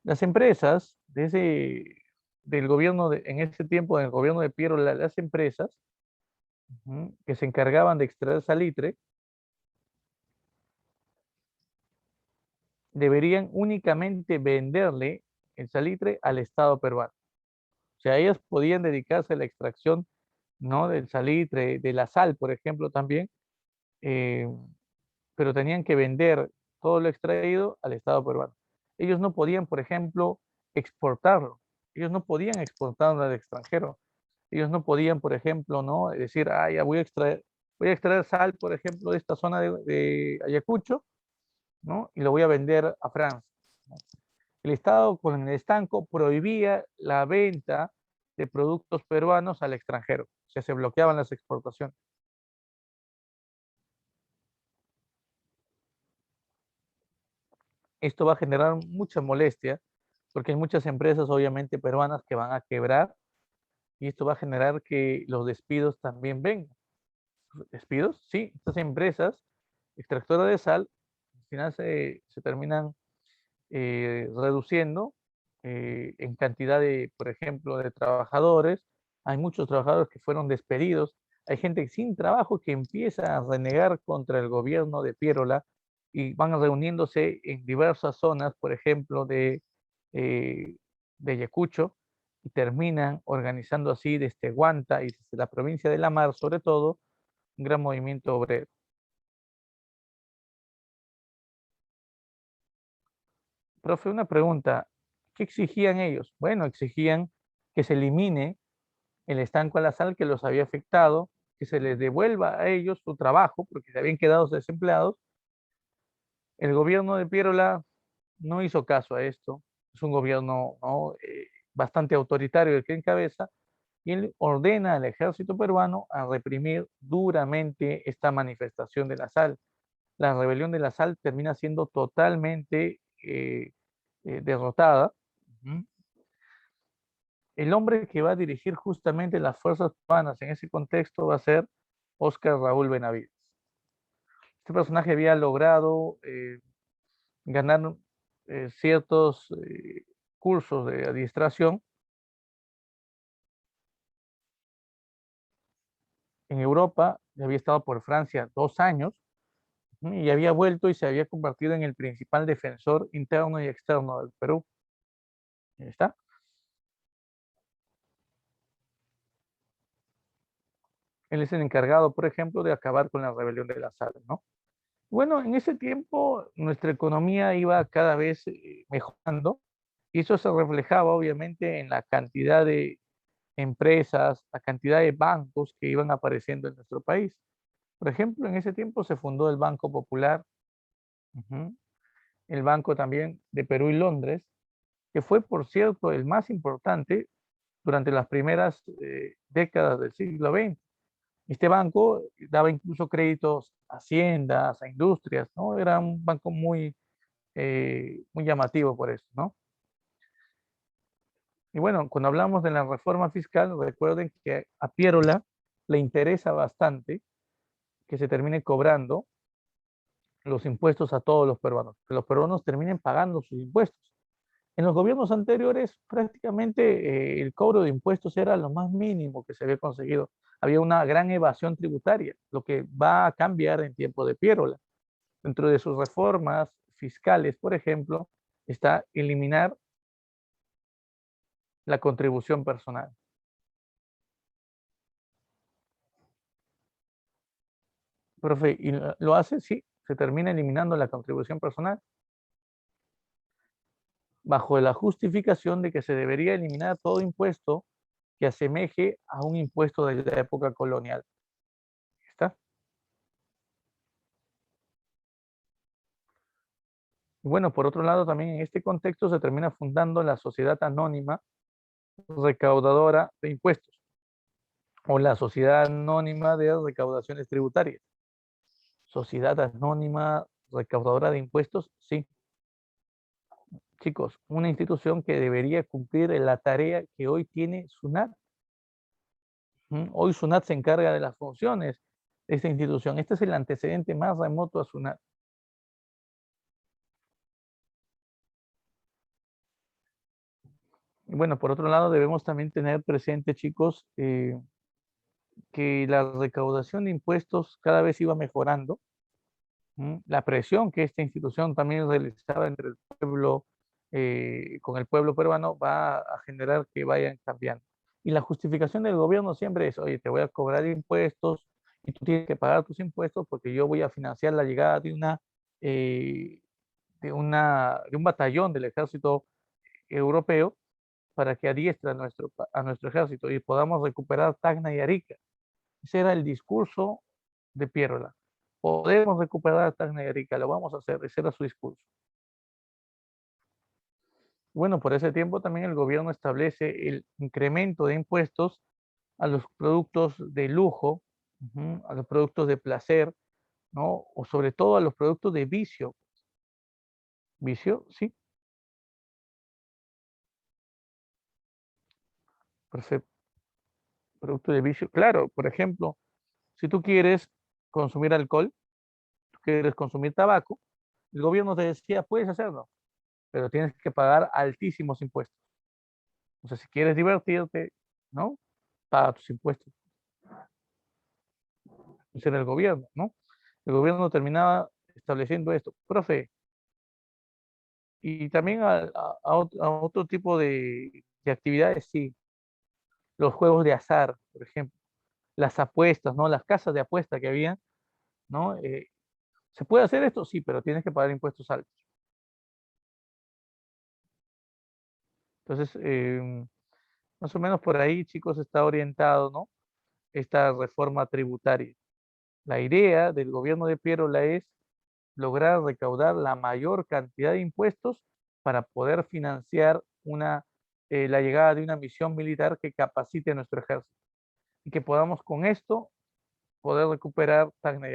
A: Las empresas del gobierno, en ese tiempo, del gobierno de Piero, las empresas que se encargaban de extraer salitre, deberían únicamente venderle el salitre al Estado peruano. O sea, ellas podían dedicarse a la extracción, ¿no? Del salitre, de la sal, por ejemplo, también, eh, pero tenían que vender todo lo extraído al Estado peruano. Ellos no podían, por ejemplo, exportarlo. Ellos no podían exportarlo al extranjero. Ellos no podían, por ejemplo, ¿no? Decir, ah, ya voy a extraer sal, por ejemplo, de esta zona de Ayacucho, ¿no? Y lo voy a vender a Francia. El Estado con el estanco prohibía la venta de productos peruanos al extranjero. O sea, se bloqueaban las exportaciones. Esto va a generar mucha molestia porque hay muchas empresas, obviamente, peruanas que van a quebrar y esto va a generar que los despidos también vengan. ¿Despidos? Sí, estas empresas extractoras de sal al final se terminan reduciendo en cantidad de, por ejemplo, de trabajadores. Hay muchos trabajadores que fueron despedidos. Hay gente sin trabajo que empieza a renegar contra el gobierno de Piérola y van reuniéndose en diversas zonas, por ejemplo, eh, de Ayacucho, y terminan organizando así desde Huanta y desde la provincia de La Mar, sobre todo, un gran movimiento obrero. Profe, una pregunta. ¿Qué exigían ellos? Bueno, exigían que se elimine el estanco a la sal que los había afectado, que se les devuelva a ellos su trabajo, porque se habían quedado desempleados. El gobierno de Piérola no hizo caso a esto. Es un gobierno, ¿no? Bastante autoritario el que encabeza, y él ordena al ejército peruano a reprimir duramente esta manifestación de la sal. La rebelión de la sal termina siendo totalmente derrotada. Ujú. El hombre que va a dirigir justamente las fuerzas peruanas en ese contexto va a ser Óscar Raúl Benavides. Este personaje había logrado ganar ciertos cursos de adiestración en Europa, había estado por Francia 2 años y había vuelto y se había convertido en el principal defensor interno y externo del Perú. Ahí está. Él es el encargado, por ejemplo, de acabar con la rebelión de la sal, ¿no? Bueno, en ese tiempo nuestra economía iba cada vez mejorando y eso se reflejaba obviamente en la cantidad de empresas, la cantidad de bancos que iban apareciendo en nuestro país. Por ejemplo, en ese tiempo se fundó el Banco Popular, ujú, el Banco también de Perú y Londres, que fue, por cierto, el más importante durante las primeras décadas del siglo XX. Este banco daba incluso créditos a haciendas, a industrias, ¿no? Era un banco muy llamativo por eso, ¿no? Y bueno, cuando hablamos de la reforma fiscal, recuerden que a Piérola le interesa bastante que se termine cobrando los impuestos a todos los peruanos, que los peruanos terminen pagando sus impuestos. En los gobiernos anteriores, prácticamente el cobro de impuestos era lo más mínimo que se había conseguido. Había una gran evasión tributaria, lo que va a cambiar en tiempo de Piérola. Dentro de sus reformas fiscales, por ejemplo, está eliminar la contribución personal. Profe, ¿y lo hace? Sí, se termina eliminando la contribución personal bajo la justificación de que se debería eliminar todo impuesto que asemeje a un impuesto de la época colonial. ¿Está? Y bueno, por otro lado, también en este contexto se termina fundando la Sociedad Anónima Recaudadora de Impuestos o la Sociedad Anónima de Recaudaciones Tributarias. Sociedad Anónima Recaudadora de Impuestos, sí. Chicos, una institución que debería cumplir la tarea que hoy tiene SUNAT. Hoy SUNAT se encarga de las funciones de esta institución. Este es el antecedente más remoto a SUNAT. Y bueno, por otro lado, debemos también tener presente, chicos, que la recaudación de impuestos cada vez iba mejorando. La presión que esta institución también realizaba entre el pueblo, con el pueblo peruano, va a generar que vayan cambiando. Y la justificación del gobierno siempre es, oye, te voy a cobrar impuestos y tú tienes que pagar tus impuestos porque yo voy a financiar la llegada eh, de un batallón del ejército europeo para que adiestre a nuestro ejército y podamos recuperar Tacna y Arica. Ese era el discurso de Piérola. Podemos recuperar Tacna y Arica, lo vamos a hacer, ese era su discurso. Bueno, por ese tiempo también el gobierno establece el incremento de impuestos a los productos de lujo, a los productos de placer, ¿no? O sobre todo a los productos de vicio. ¿Vicio? Sí, perfecto. Producto de vicio. Claro, por ejemplo, si tú quieres consumir alcohol, tú quieres consumir tabaco, el gobierno te decía, puedes hacerlo, pero tienes que pagar altísimos impuestos. O sea, si quieres divertirte, ¿no? Paga tus impuestos. Ese era el gobierno, ¿no? El gobierno terminaba estableciendo esto. Profe, y también a otro tipo de actividades, sí. Los juegos de azar, por ejemplo. Las apuestas, ¿no? Las casas de apuesta que había, ¿no? ¿Se puede hacer esto? Sí, pero tienes que pagar impuestos altos. Entonces, más o menos por ahí, chicos, está orientado, ¿no? Esta reforma tributaria. La idea del gobierno de Pierola es lograr recaudar la mayor cantidad de impuestos para poder financiar la llegada de una misión militar que capacite a nuestro ejército y que podamos con esto poder recuperar Tacna.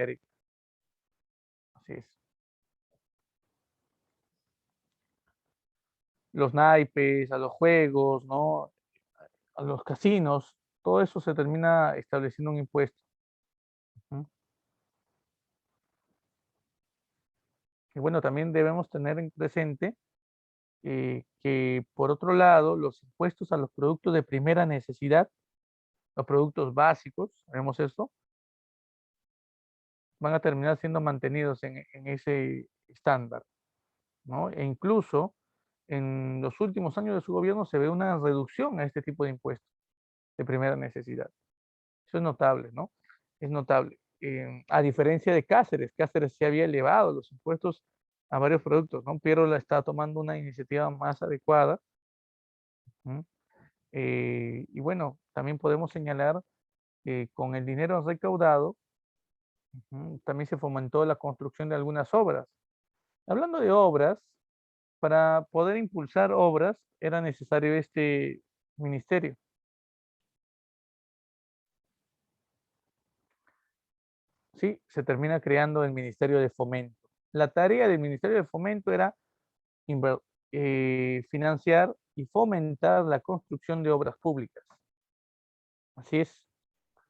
A: Así es. Los naipes, a los juegos, ¿no? A los casinos, todo eso se termina estableciendo un impuesto. ¿No? Y bueno, también debemos tener en presente que por otro lado, los impuestos a los productos de primera necesidad, los productos básicos, sabemos esto, van a terminar siendo mantenidos en ese estándar, ¿no? E incluso en los últimos años de su gobierno se ve una reducción a este tipo de impuestos de primera necesidad. Eso es notable, ¿no? Es notable. A diferencia de Cáceres, Cáceres se había elevado los impuestos a varios productos, ¿no? Pero la está tomando una iniciativa más adecuada. ¿Mm? Y bueno, también podemos señalar que con el dinero recaudado, también se fomentó la construcción de algunas obras. Hablando de obras, para poder impulsar obras era necesario este ministerio. Sí, se termina creando el Ministerio de Fomento. La tarea del Ministerio de Fomento era financiar y fomentar la construcción de obras públicas. Así es.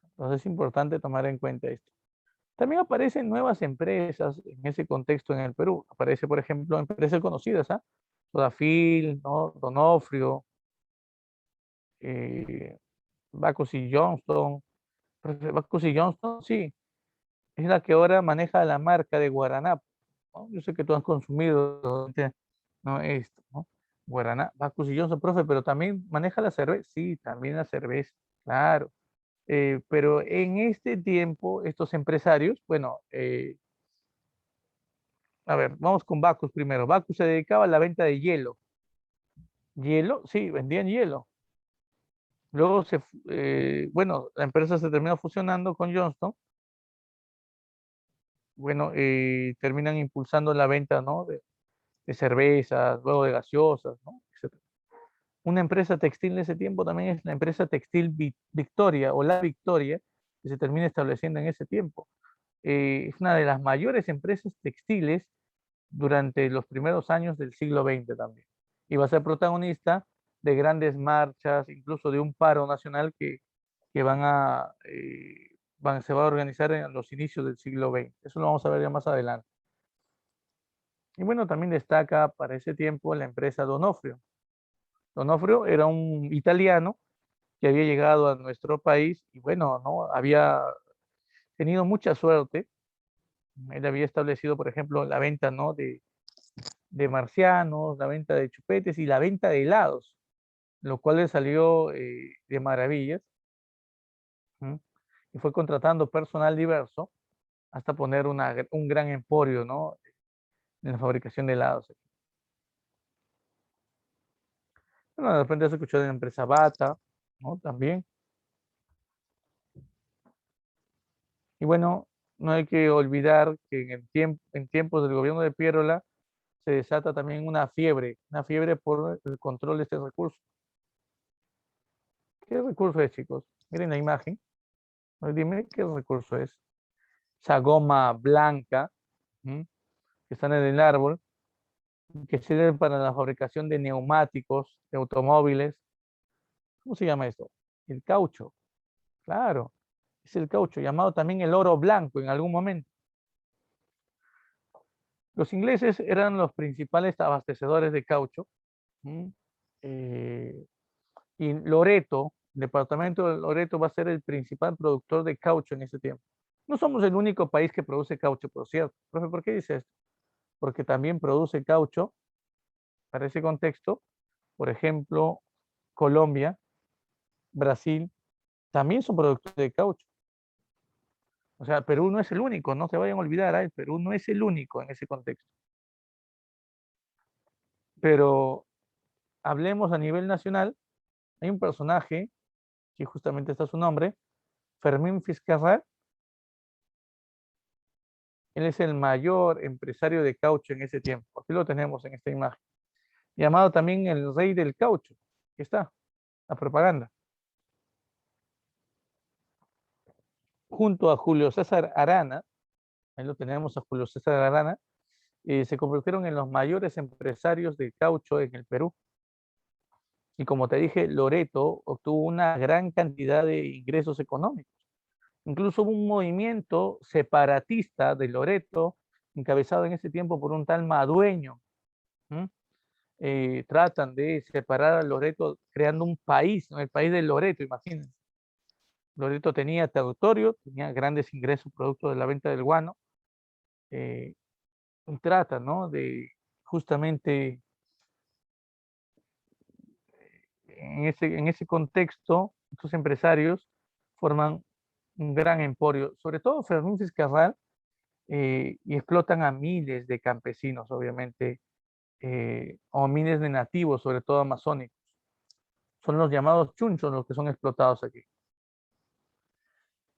A: Entonces es importante tomar en cuenta esto. También aparecen nuevas empresas en ese contexto en el Perú. Aparece, por ejemplo, empresas conocidas, ¿ah? Sodafil, ¿no? Donofrio, eh, Bacos y Johnston. Bacos y Johnston, sí, es la que ahora maneja la marca de Guaraná, ¿no? Yo sé que tú has consumido, ¿no? Esto, ¿no? Guaraná, Bacus y Johnson, profe, pero también maneja la cerveza. Sí, también la cerveza, claro. Pero en este tiempo, estos empresarios, bueno, a ver, vamos con Bacus primero. Bacus se dedicaba a la venta de hielo. ¿Hielo? Sí, vendían hielo. Luego bueno, la empresa se terminó fusionando con Johnston. Bueno, terminan impulsando la venta, ¿no? De cervezas, luego de gaseosas, ¿no? Etcétera. Una empresa textil en ese tiempo también es la empresa textil Victoria o la Victoria, que se termina estableciendo en ese tiempo. Es una de las mayores empresas textiles durante los primeros años del siglo XX también. Y va a ser protagonista de grandes marchas, incluso de un paro nacional que se va a organizar en los inicios del siglo XX. Eso lo vamos a ver ya más adelante. Y bueno, también destaca para ese tiempo la empresa Donofrio. Donofrio era un italiano que había llegado a nuestro país y bueno, ¿no? Había tenido mucha suerte. Él había establecido, por ejemplo, la venta, ¿no? de marcianos, la venta de chupetes y la venta de helados, lo cual le salió de maravillas. ¿Mm? Y fue contratando personal diverso hasta poner un gran emporio, ¿no? En la fabricación de helados. Bueno, de repente se escuchó de la empresa Bata, ¿no? También. Y bueno, no hay que olvidar que en tiempos del gobierno de Pierola se desata también una fiebre por el control de este recurso. ¿Qué recurso es, chicos? Miren la imagen. Dime qué recurso es. Esa goma blanca, ¿m? Que está en el árbol, que sirve para la fabricación de neumáticos, de automóviles. ¿Cómo se llama esto? El caucho. Claro, es el caucho, llamado también el oro blanco en algún momento. Los ingleses eran los principales abastecedores de caucho. ¿M? Eh, y Loreto, el departamento de Loreto, va a ser el principal productor de caucho en ese tiempo. No somos el único país que produce caucho, por cierto. Profe, ¿por qué dice esto? Porque también produce caucho, para ese contexto, por ejemplo, Colombia, Brasil, también son productores de caucho. O sea, Perú no es el único, no se vayan a olvidar, el Perú no es el único en ese contexto. Pero hablemos a nivel nacional, hay un personaje, que justamente está su nombre, Fermín Fiscarral. Él es el mayor empresario de caucho en ese tiempo. Aquí lo tenemos en esta imagen. Llamado también el rey del caucho. Aquí está, la propaganda. Junto a Julio César Arana, ahí lo tenemos a Julio César Arana, se convirtieron en los mayores empresarios de caucho en el Perú. Y como te dije, Loreto obtuvo una gran cantidad de ingresos económicos. Incluso hubo un movimiento separatista de Loreto, encabezado en ese tiempo por un tal Madueño. Tratan de separar a Loreto creando un país, ¿no? El país de Loreto, imagínense. Loreto tenía territorio, tenía grandes ingresos producto de la venta del guano. eh, y trata, ¿no? De justamente en ese contexto, estos empresarios forman un gran emporio, sobre todo Fermín Fiscarral, y explotan a miles de campesinos, obviamente, o miles de nativos, sobre todo amazónicos. Son los llamados chunchos los que son explotados aquí.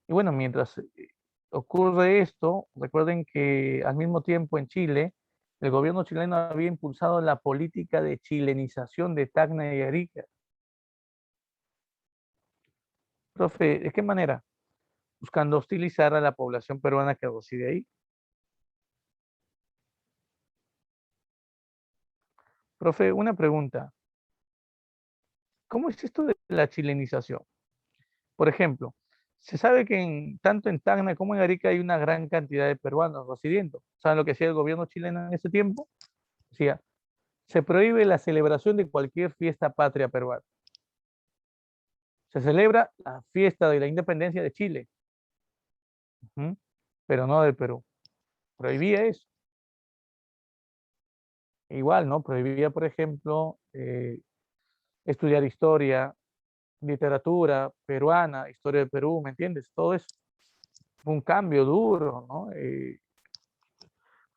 A: Y bueno, mientras ocurre esto, recuerden que al mismo tiempo en Chile, el gobierno chileno había impulsado la política de chilenización de Tacna y Arica. Profe, ¿de qué manera? Buscando hostilizar a la población peruana que reside ahí. Profe, una pregunta. ¿Cómo es esto de la chilenización? Por ejemplo, se sabe que tanto en Tacna como en Arica hay una gran cantidad de peruanos residiendo. ¿Saben lo que hacía el gobierno chileno en ese tiempo? Decía, se prohíbe la celebración de cualquier fiesta patria peruana. Se celebra la fiesta de la independencia de Chile, pero no del Perú. Prohibía eso. Igual, ¿no? Prohibía, por ejemplo, estudiar historia, literatura peruana, historia del Perú, ¿me entiendes? Todo eso. Un cambio duro, ¿no?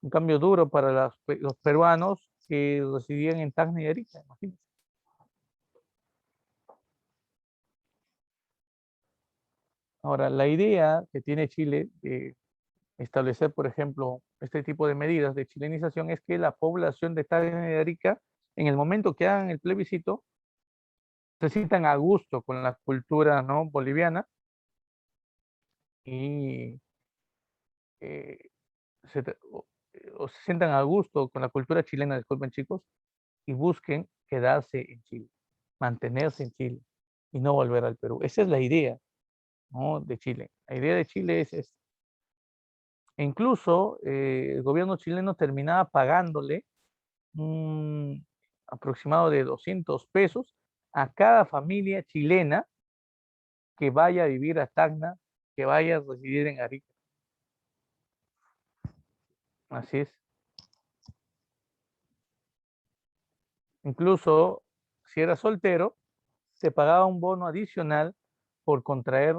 A: Un cambio duro para los peruanos que residían en Tacna y Arica, imagínense. Ahora, la idea que tiene Chile de establecer, por ejemplo, este tipo de medidas de chilenización es que la población de Tacna y Arica, en el momento que hagan el plebiscito, se sientan a gusto con la cultura, ¿no? Boliviana y eh, se, o se sientan a gusto con la cultura chilena, disculpen chicos, y busquen quedarse en Chile, mantenerse en Chile y no volver al Perú. Esa es la idea, ¿no? De Chile. La idea de Chile es esta. E incluso el gobierno chileno terminaba pagándole un aproximado de 200 pesos a cada familia chilena que vaya a vivir a Tacna, que vaya a residir en Arica. Así es. Incluso si era soltero, se pagaba un bono adicional por contraer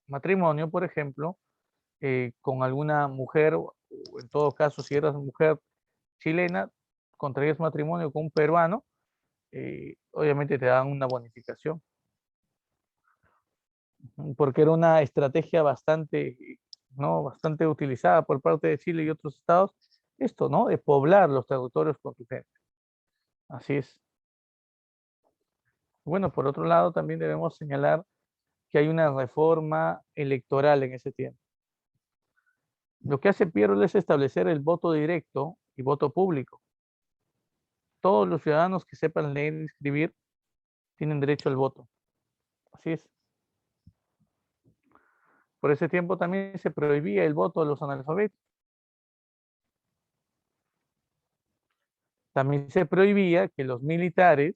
A: matrimonio, por ejemplo, con alguna mujer, o en todo caso, si eras mujer chilena, contraías matrimonio con un peruano, obviamente te dan una bonificación, porque era una estrategia bastante, ¿no? Bastante utilizada por parte de Chile y otros estados esto, ¿no? De poblar los territorios con su gente. Así es. Bueno, por otro lado, también debemos señalar que hay una reforma electoral en ese tiempo. Lo que hace Pierre es establecer el voto directo y voto público. Todos los ciudadanos que sepan leer y escribir tienen derecho al voto. Así es. Por ese tiempo también se prohibía el voto de los analfabetos. También se prohibía que los militares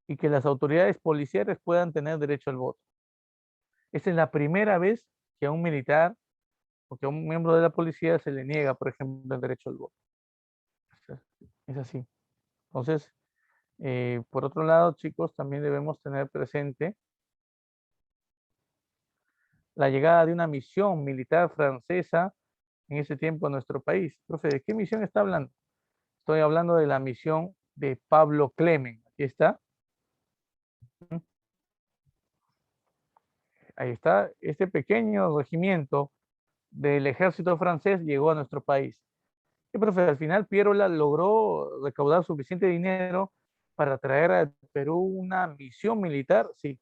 A: y que las autoridades policiales puedan tener derecho al voto. Esta es la primera vez que a un militar o que a un miembro de la policía se le niega, por ejemplo, el derecho al voto. Es así. Entonces, por otro lado, chicos, también debemos tener presente la llegada de una misión militar francesa en ese tiempo a nuestro país. Profe, ¿de qué misión está hablando? Estoy hablando de la misión de Pablo Clement. Aquí está. Ahí está. Este pequeño regimiento del ejército francés llegó a nuestro país. Y, profe, al final Pierola logró recaudar suficiente dinero para traer al Perú una misión militar. Sí,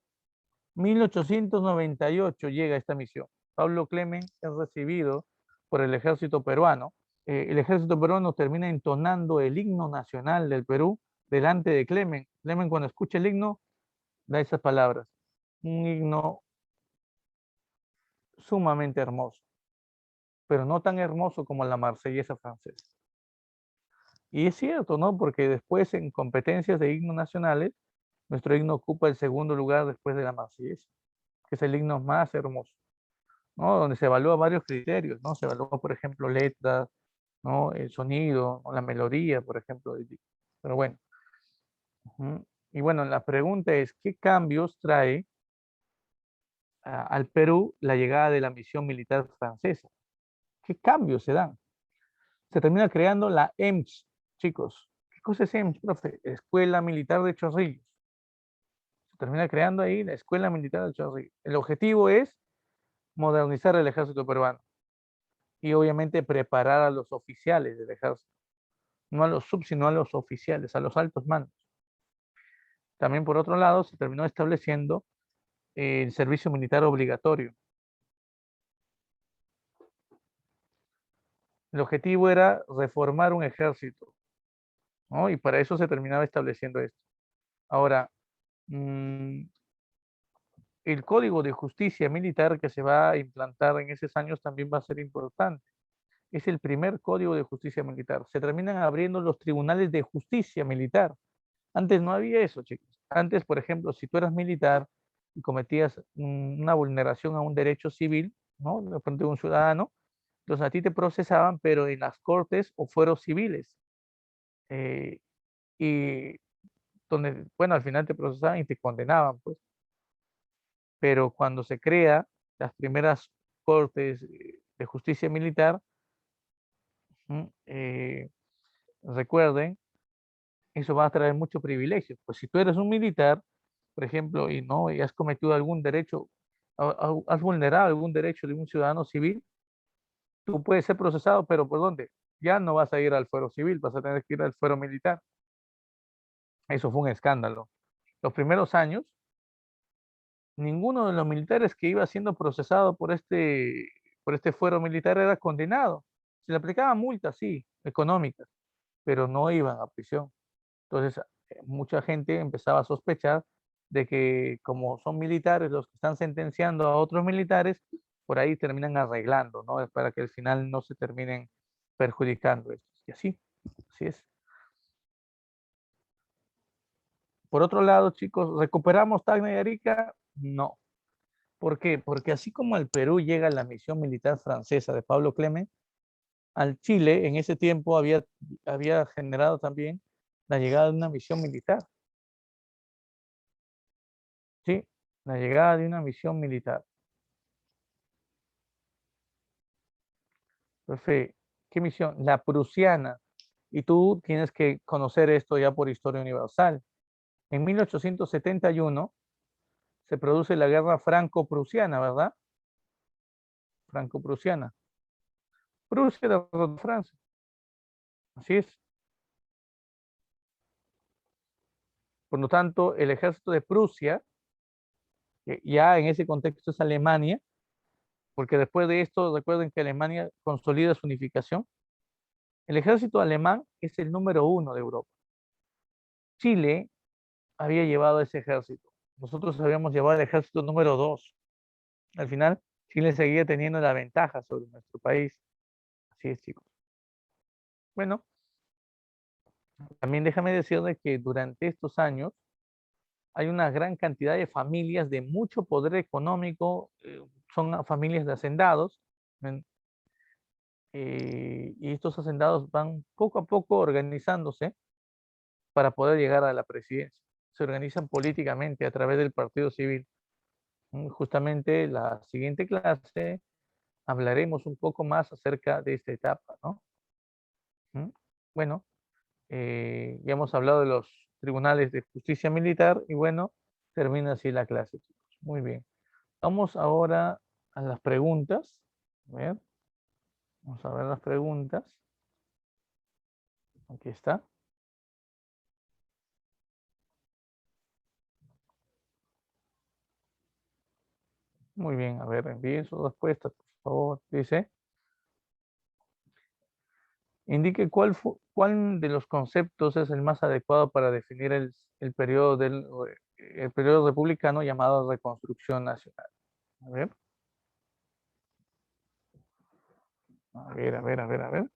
A: 1898 llega esta misión. Pablo Clement es recibido por el ejército peruano. El ejército peruano termina entonando el himno nacional del Perú delante de Clement. Clement, cuando escucha el himno, da esas palabras. Un himno sumamente hermoso, pero no tan hermoso como la marsellesa francesa. Y es cierto, ¿no? Porque después en competencias de himnos nacionales, nuestro himno ocupa el segundo lugar después de la marsellesa, que es el himno más hermoso, ¿no? Donde se evalúa varios criterios, ¿no? Se evalúa, por ejemplo, letras, ¿no? El sonido, ¿no? La melodía, por ejemplo. Pero bueno. Y bueno, la pregunta es, ¿qué cambios trae al Perú la llegada de la misión militar francesa? ¿Qué cambios se dan? Se termina creando la EMS, chicos. ¿Qué cosa es EMS, profe? Escuela Militar de Chorrillos. Se termina creando ahí la Escuela Militar de Chorrillos. El objetivo es modernizar el ejército peruano y obviamente preparar a los oficiales del ejército. No a los sub, sino a los oficiales, a los altos mandos. También, por otro lado, se terminó estableciendo el servicio militar obligatorio. El objetivo era reformar un ejército, ¿no? Y para eso se terminaba estableciendo esto. Ahora, el Código de Justicia Militar que se va a implantar en esos años también va a ser importante. Es el primer Código de Justicia Militar. Se terminan abriendo los tribunales de justicia militar. Antes no había eso, chicos. Antes, por ejemplo, si tú eras militar y cometías una vulneración a un derecho civil, ¿no? De frente de un ciudadano, entonces a ti te procesaban, pero en las cortes o fueros civiles. Eh, y donde, bueno, al final te procesaban y te condenaban, pues. Pero cuando se crea las primeras cortes de justicia militar, eh, recuerden, eso va a traer muchos privilegios. Pues si tú eres un militar, por ejemplo, y no y has cometido algún derecho, has vulnerado algún derecho de un ciudadano civil, tú puedes ser procesado, pero ¿por dónde? Ya no vas a ir al fuero civil, vas a tener que ir al fuero militar. Eso fue un escándalo. Los primeros años, ninguno de los militares que iba siendo procesado por este fuero militar era condenado. Se le aplicaban multas, sí, económicas, pero no iban a prisión. Entonces, mucha gente empezaba a sospechar de que como son militares los que están sentenciando a otros militares, por ahí terminan arreglando, ¿no? Es para que al final no se terminen perjudicando estos. Y así es. Por otro lado, chicos, ¿recuperamos Tacna y Arica? No. ¿Por qué? Porque así como al Perú llega la misión militar francesa de Pablo Clement, al Chile en ese tiempo había generado también la llegada de una misión militar. Sí, la llegada de una misión militar. Profe, ¿qué misión? La prusiana. Y tú tienes que conocer esto ya por historia universal. En 1871 se produce la guerra franco-prusiana, ¿verdad? Franco-prusiana. Prusia derrotó a Francia. Así es. Por lo tanto, el ejército de Prusia, que ya en ese contexto es Alemania, porque después de esto, recuerden que Alemania consolida su unificación. El ejército alemán es el número uno de Europa. Chile había llevado ese ejército. Nosotros habíamos llevado el ejército número dos. Al final, Chile seguía teniendo la ventaja sobre nuestro país. Así es, chicos. Bueno, también déjame decirles que durante estos años hay una gran cantidad de familias de mucho poder económico, son familias de hacendados, ¿ven? Y estos hacendados van poco a poco organizándose para poder llegar a la presidencia. Se organizan políticamente a través del Partido Civil. Justamente la siguiente clase hablaremos un poco más acerca de esta etapa, ¿no? ¿Mm? Bueno, ya hemos hablado de los tribunales de justicia militar y bueno, termina así la clase, chicos. Muy bien. Vamos ahora a las preguntas. A ver, vamos a ver las preguntas. Aquí está. Muy bien, a ver, envíen sus respuestas, por favor. Dice, indique cuál de los conceptos es el más adecuado para definir el periodo el periodo republicano llamado Reconstrucción Nacional. A ver, a ver, a ver, a ver, a ver.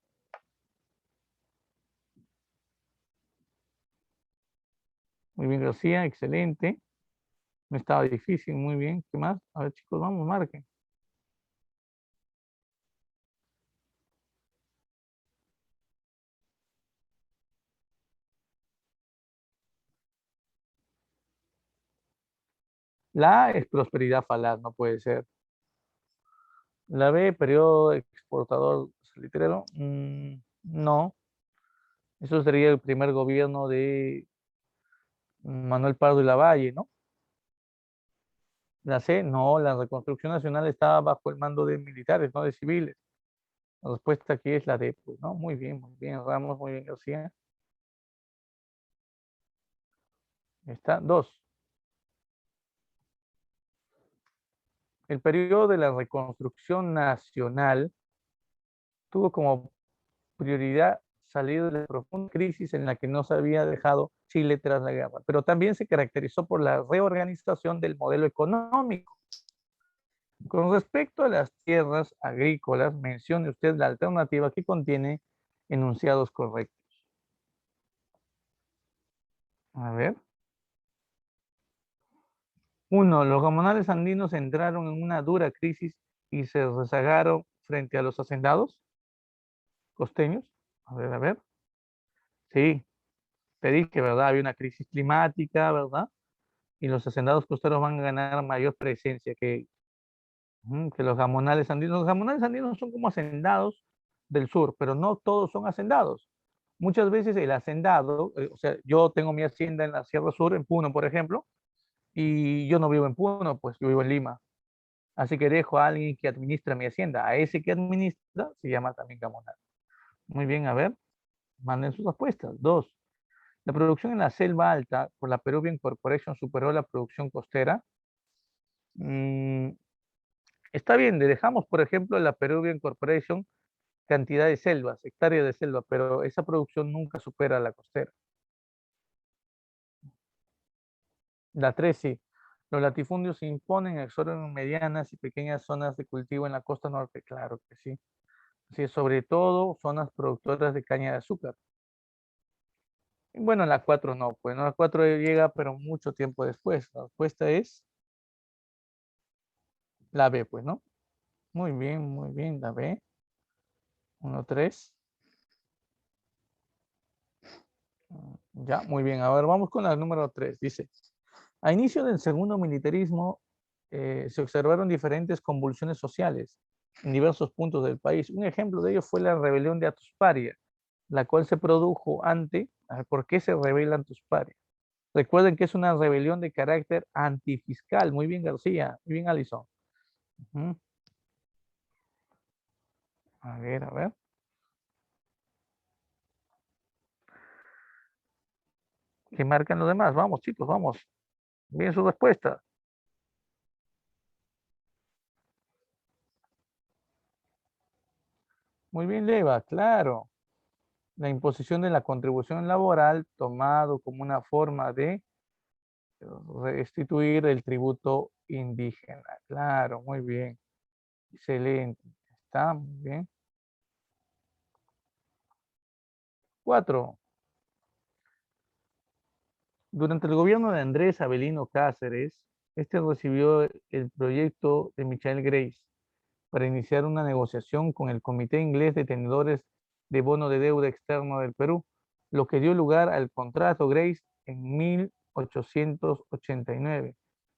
A: Muy bien, García, excelente. No estaba difícil, muy bien. ¿Qué más? A ver, chicos, vamos, marquen. La A es prosperidad falaz, no puede ser. La B, periodo exportador salitrero. No, eso sería el primer gobierno de Manuel Pardo y Lavalle, ¿no? La C, no, la reconstrucción nacional estaba bajo el mando de militares, no de civiles. La respuesta aquí es la D, pues, ¿no? Muy bien, Ramos, muy bien, García. Está, dos. El periodo de la reconstrucción nacional tuvo como prioridad salir de la profunda crisis en la que no se había dejado Chile tras la guerra, pero también se caracterizó por la reorganización del modelo económico. Con respecto a las tierras agrícolas, mencione usted la alternativa que contiene enunciados correctos. A ver. Uno, los comunales andinos entraron en una dura crisis y se rezagaron frente a los hacendados costeños. A ver, a ver. Sí, te dije, ¿verdad? Había una crisis climática, ¿verdad? Y los hacendados costeros van a ganar mayor presencia que los gamonales andinos. Los gamonales andinos son como hacendados del sur, pero no todos son hacendados. Muchas veces el hacendado, o sea, yo tengo mi hacienda en la Sierra Sur, en Puno, por ejemplo, y yo no vivo en Puno, pues yo vivo en Lima. Así que dejo a alguien que administra mi hacienda. A ese que administra se llama también gamonal. Muy bien, a ver, manden sus respuestas. Dos, la producción en la selva alta por la Peruvian Corporation superó la producción costera. Mm, está bien, le dejamos, por ejemplo, a la Peruvian Corporation cantidad de selvas, hectáreas de selva, pero esa producción nunca supera la costera. La 3 sí. Los latifundios se imponen, absorben medianas y pequeñas zonas de cultivo en la costa norte, claro que sí. Sí, sobre todo zonas productoras de caña de azúcar. Y bueno, la 4 no, pues no, la 4 llega, pero mucho tiempo después. La respuesta es la B, pues, ¿no? Muy bien, la B. 1, 3. Ya, muy bien. A ver, vamos con la número 3. Dice, a inicio del segundo militarismo se observaron diferentes convulsiones sociales en diversos puntos del país. Un ejemplo de ello fue la rebelión de Atusparia, la cual se produjo ante, a ver, ¿por qué se rebela Atusparia? Recuerden que es una rebelión de carácter antifiscal. Muy bien, García. Muy bien, Alison. Ujú. A ver, a ver. ¿Qué marcan los demás? Vamos, chicos, vamos. Bien su respuesta. Muy bien, Leva, claro. La imposición de la contribución laboral tomado como una forma de restituir el tributo indígena. Claro, muy bien. Excelente. Está muy bien. 4. Durante el gobierno de Andrés Avelino Cáceres, este recibió el proyecto de Michael Grace para iniciar una negociación con el Comité Inglés de Tenedores de Bono de Deuda Externo del Perú, lo que dio lugar al contrato Grace en 1889.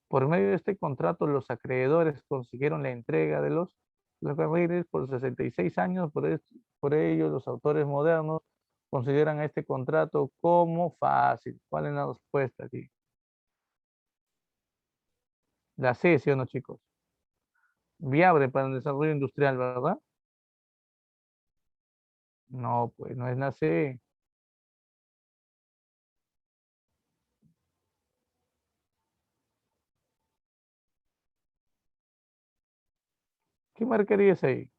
A: Por medio de este contrato, los acreedores consiguieron la entrega de los carriles por 66 años. Por ello, los autores modernos consideran este contrato como fácil. ¿Cuál es la respuesta aquí? La C, ¿sí o no, chicos? Viable para el desarrollo industrial, ¿verdad? No, pues no es la C. ¿Qué marcarías ahí?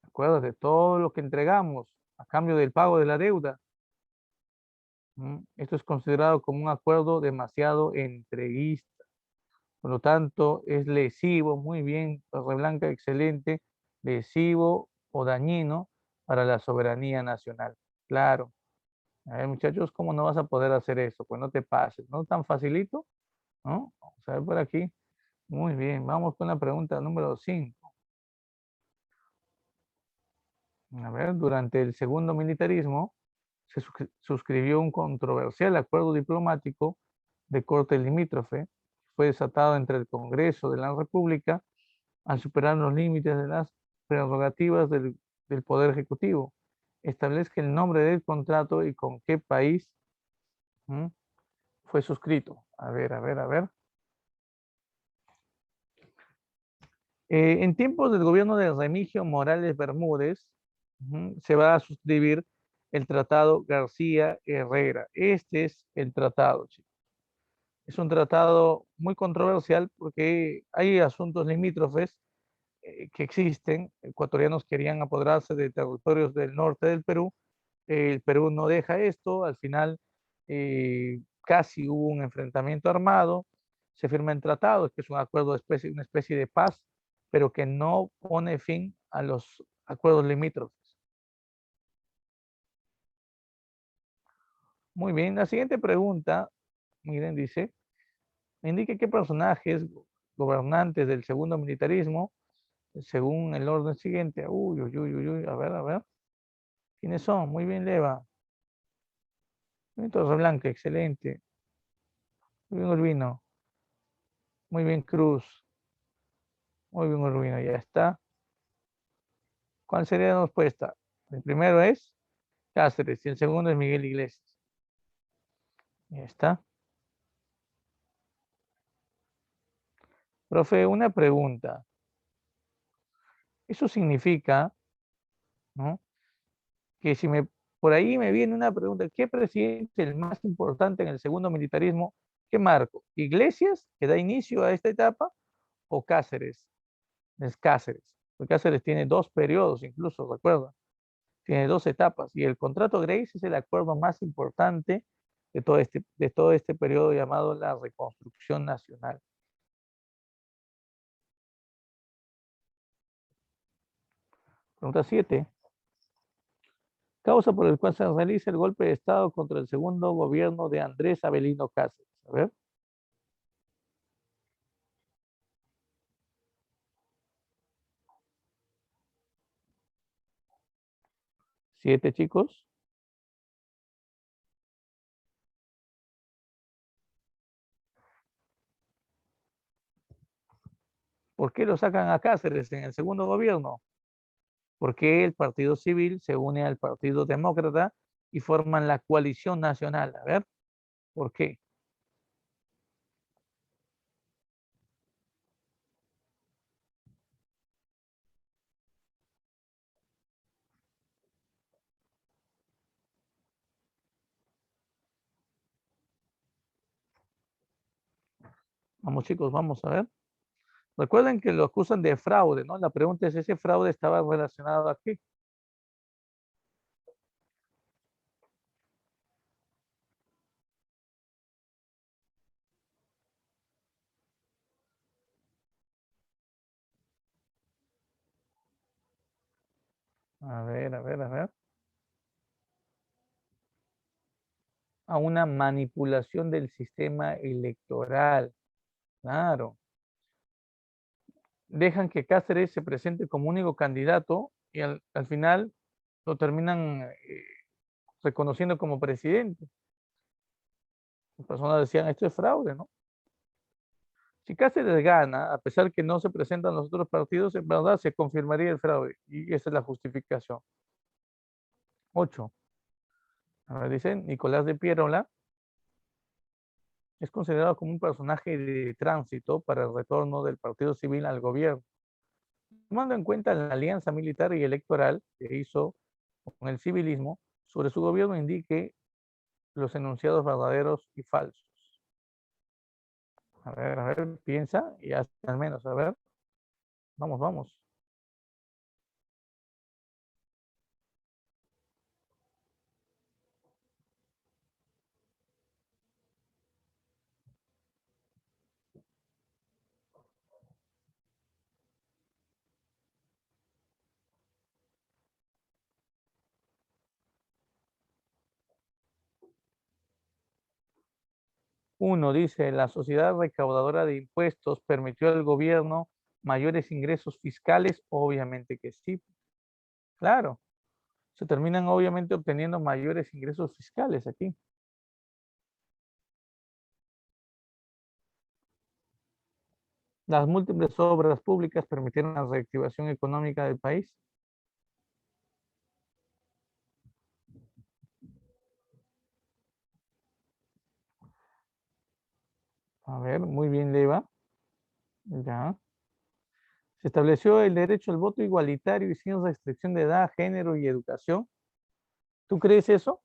A: Acuérdate, todo lo que entregamos a cambio del pago de la deuda. Esto es considerado como un acuerdo demasiado entreguista. Por lo tanto, es lesivo, muy bien, Torre Blanca, excelente, lesivo o dañino para la soberanía nacional. Claro. A ver, muchachos, ¿cómo no vas a poder hacer eso? Pues no te pases, ¿no? Tan facilito, ¿no? Vamos a ver por aquí. Muy bien, vamos con la pregunta número 5. A ver, durante el segundo militarismo se suscribió un controversial acuerdo diplomático de corte limítrofe. Fue desatado entre el Congreso de la República al superar los límites de las prerrogativas del Poder Ejecutivo. Establezca el nombre del contrato y con qué país ¿m? Fue suscrito. A ver, a ver, a ver. En tiempos del gobierno de Remigio Morales Bermúdez, se va a suscribir el Tratado García Herrera. Este es el tratado, chicos. Es un tratado muy controversial porque hay asuntos limítrofes que existen. Ecuatorianos querían apoderarse de territorios del norte del Perú. El Perú no deja esto. Al final casi hubo un enfrentamiento armado. Se firma el tratado, que es un acuerdo de una especie de paz, pero que no pone fin a los acuerdos limítrofes. Muy bien, la siguiente pregunta, miren, dice, indique qué personajes gobernantes del segundo militarismo, según el orden siguiente. Uy, uy, uy, uy, uy, a ver, a ver. ¿Quiénes son? Muy bien, Leva. Muy bien, Torre Blanca, excelente. Muy bien, Urbino. Muy bien, Cruz. Muy bien, Urbino, ya está. ¿Cuál sería la respuesta? El primero es Cáceres y el segundo es Miguel Iglesias. Ya está. Profe, una pregunta. Eso significa, ¿no? Que si por ahí me viene una pregunta, ¿qué presidente es el más importante en el segundo militarismo? ¿Qué marco? ¿Iglesias, que da inicio a esta etapa, o Cáceres? Es Cáceres. Porque Cáceres tiene dos periodos, incluso, recuerda. Tiene dos etapas. Y el contrato Grace es el acuerdo más importante de todo este periodo llamado la reconstrucción nacional. Pregunta 7. Causa por el cual se realiza el golpe de Estado contra el segundo gobierno de Andrés Avelino Cáceres. A ver. 7, chicos. ¿Por qué lo sacan a Cáceres en el segundo gobierno? Porque el Partido Civil se une al Partido Demócrata y forman la coalición nacional. A ver, ¿por qué? Vamos chicos, vamos a ver. Recuerden que lo acusan de fraude, ¿no? La pregunta es, ¿ese fraude estaba relacionado a qué? A ver, a ver, a ver. A una manipulación del sistema electoral. Claro. Dejan que Cáceres se presente como único candidato y al final lo terminan reconociendo como presidente. Las personas decían, esto es fraude, ¿no? Si Cáceres gana, a pesar que no se presentan los otros partidos, en verdad se confirmaría el fraude. Y esa es la justificación. 8. A ver, dicen, Nicolás de Piérola es considerado como un personaje de tránsito para el retorno del Partido Civil al gobierno, tomando en cuenta la alianza militar y electoral que hizo con el civilismo sobre su gobierno, indique los enunciados verdaderos y falsos. A ver, piensa y haz al menos, a ver, vamos, vamos. Uno dice, la sociedad recaudadora de impuestos permitió al gobierno mayores ingresos fiscales, obviamente que sí, claro, se terminan obviamente obteniendo mayores ingresos fiscales aquí. Las múltiples obras públicas permitieron la reactivación económica del país. A ver, muy bien, Leva. Ya. Se estableció el derecho al voto igualitario y sin restricción de edad, género y educación. ¿Tú crees eso?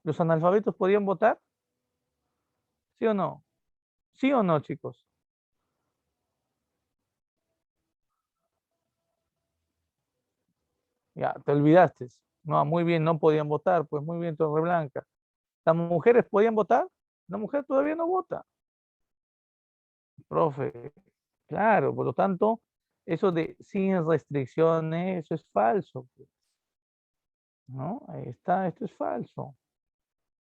A: ¿Los analfabetos podían votar? ¿Sí o no? ¿Sí o no, chicos? Ya, te olvidaste. No, muy bien, no podían votar. Pues muy bien, Torre Blanca. ¿Las mujeres podían votar? La mujer todavía no vota, profe. Claro, por lo tanto, eso de sin restricciones, eso es falso, pues, ¿no? Ahí está, esto es falso.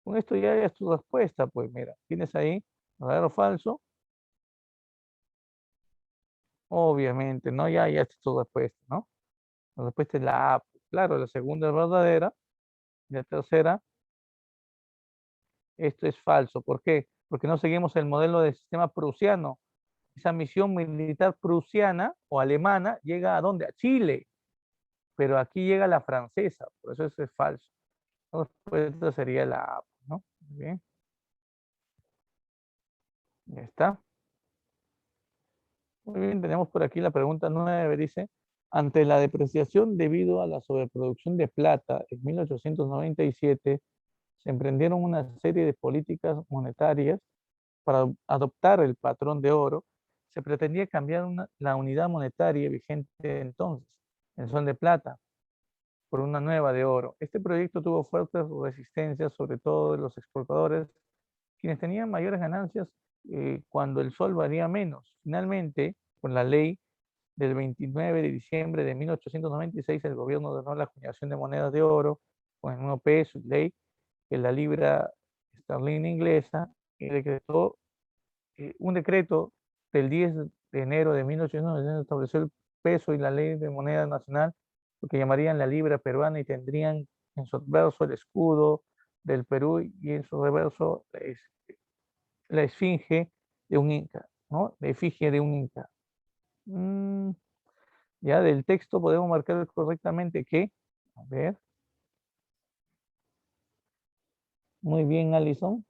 A: Con esto ya es tu respuesta, pues mira, tienes ahí, verdadero o falso, obviamente, ¿no? Ya es tu respuesta, ¿no? La respuesta es la A, pues, claro, la segunda es verdadera, y la tercera, esto es falso. ¿Por qué? Porque no seguimos el modelo del sistema prusiano. Esa misión militar prusiana o alemana llega a dónde? A Chile, pero aquí llega la francesa, por eso es falso. La respuesta sería la A, ¿no? Muy bien, ya está. Muy bien, tenemos por aquí la pregunta 9, dice, ante la depreciación debido a la sobreproducción de plata en 1897, se emprendieron una serie de políticas monetarias para adoptar el patrón de oro. Se pretendía cambiar la unidad monetaria vigente entonces, el sol de plata, por una nueva de oro. Este proyecto tuvo fuertes resistencias, sobre todo de los exportadores, quienes tenían mayores ganancias cuando el sol valía menos. Finalmente, con la ley del 29 de diciembre de 1896, el gobierno ordenó la acuñación de monedas de oro con el nuevo peso y ley que la libra esterlina inglesa y decretó un decreto del 10 de enero de 1890 estableció el peso y la ley de moneda nacional, lo que llamarían la libra peruana y tendrían en su verso el escudo del Perú y en su reverso la esfinge de un inca, ¿no? La efigie de un inca. Mm, ya del texto podemos marcar correctamente que, a ver, muy bien, Alison.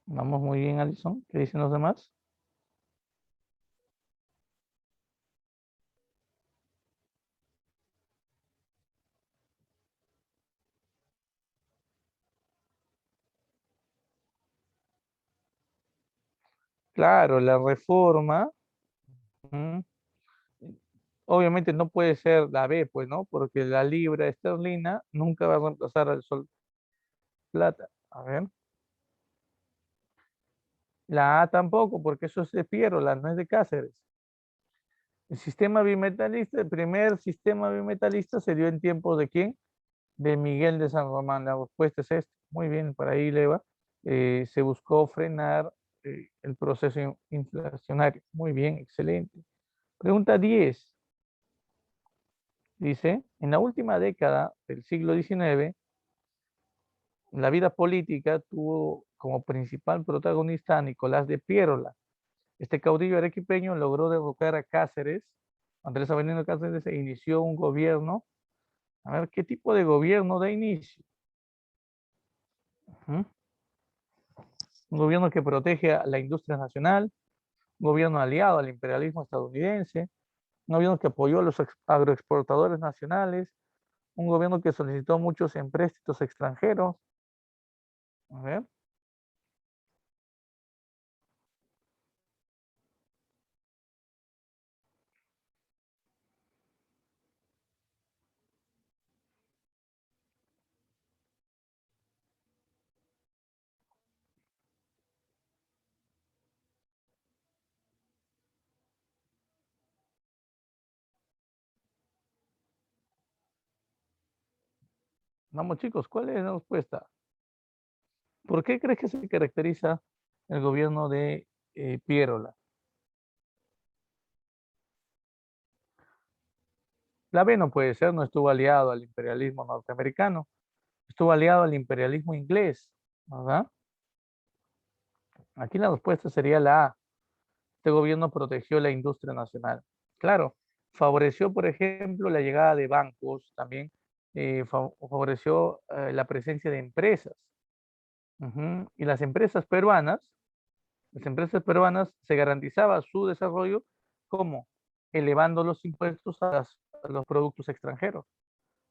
A: Vamos muy bien, Alison. ¿Qué dicen los demás? Claro, la reforma, mm, obviamente no puede ser la B, pues, ¿no? Porque la libra esterlina nunca va a reemplazar al sol plata. A ver, la A tampoco, porque eso es de Piérola, no es de Cáceres. El sistema bimetalista, el primer sistema bimetalista se dio en tiempos de ¿quién? De Miguel de San Román. La respuesta es esta. Muy bien, para ahí le va. Se buscó frenar el proceso inflacionario. Muy bien, excelente. Pregunta 10. Dice, en la última década del siglo XIX, la vida política tuvo como principal protagonista a Nicolás de Piérola. Este caudillo arequipeño logró derrocar a Cáceres, Andrés Avelino Cáceres, e inició un gobierno. A ver, ¿qué tipo de gobierno da inicio? ¿Mm? Un gobierno que protege a la industria nacional, un gobierno aliado al imperialismo estadounidense, un gobierno que apoyó a los agroexportadores nacionales, un gobierno que solicitó muchos empréstitos extranjeros. A ver, vamos chicos, ¿cuál es la respuesta? ¿Por qué crees que se caracteriza el gobierno de Piérola? La B no puede ser, no estuvo aliado al imperialismo norteamericano, estuvo aliado al imperialismo inglés, ¿verdad? Aquí la respuesta sería la A. Este gobierno protegió la industria nacional. Claro, favoreció, por ejemplo, la llegada de bancos, también favoreció la presencia de empresas. Ujú. Y las empresas peruanas se garantizaba su desarrollo como elevando los impuestos a los productos extranjeros.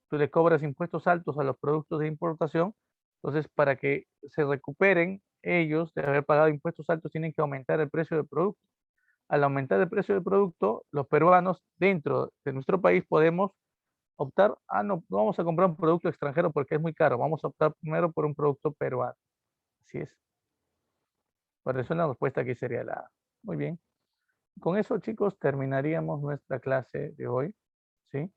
A: Tú le cobras impuestos altos a los productos de importación, entonces para que se recuperen ellos de haber pagado impuestos altos tienen que aumentar el precio del producto. Al aumentar el precio del producto, los peruanos dentro de nuestro país podemos optar, no vamos a comprar un producto extranjero porque es muy caro, vamos a optar primero por un producto peruano. Así es. Por eso la respuesta aquí sería la A. Muy bien. Con eso, chicos, terminaríamos nuestra clase de hoy. ¿Sí?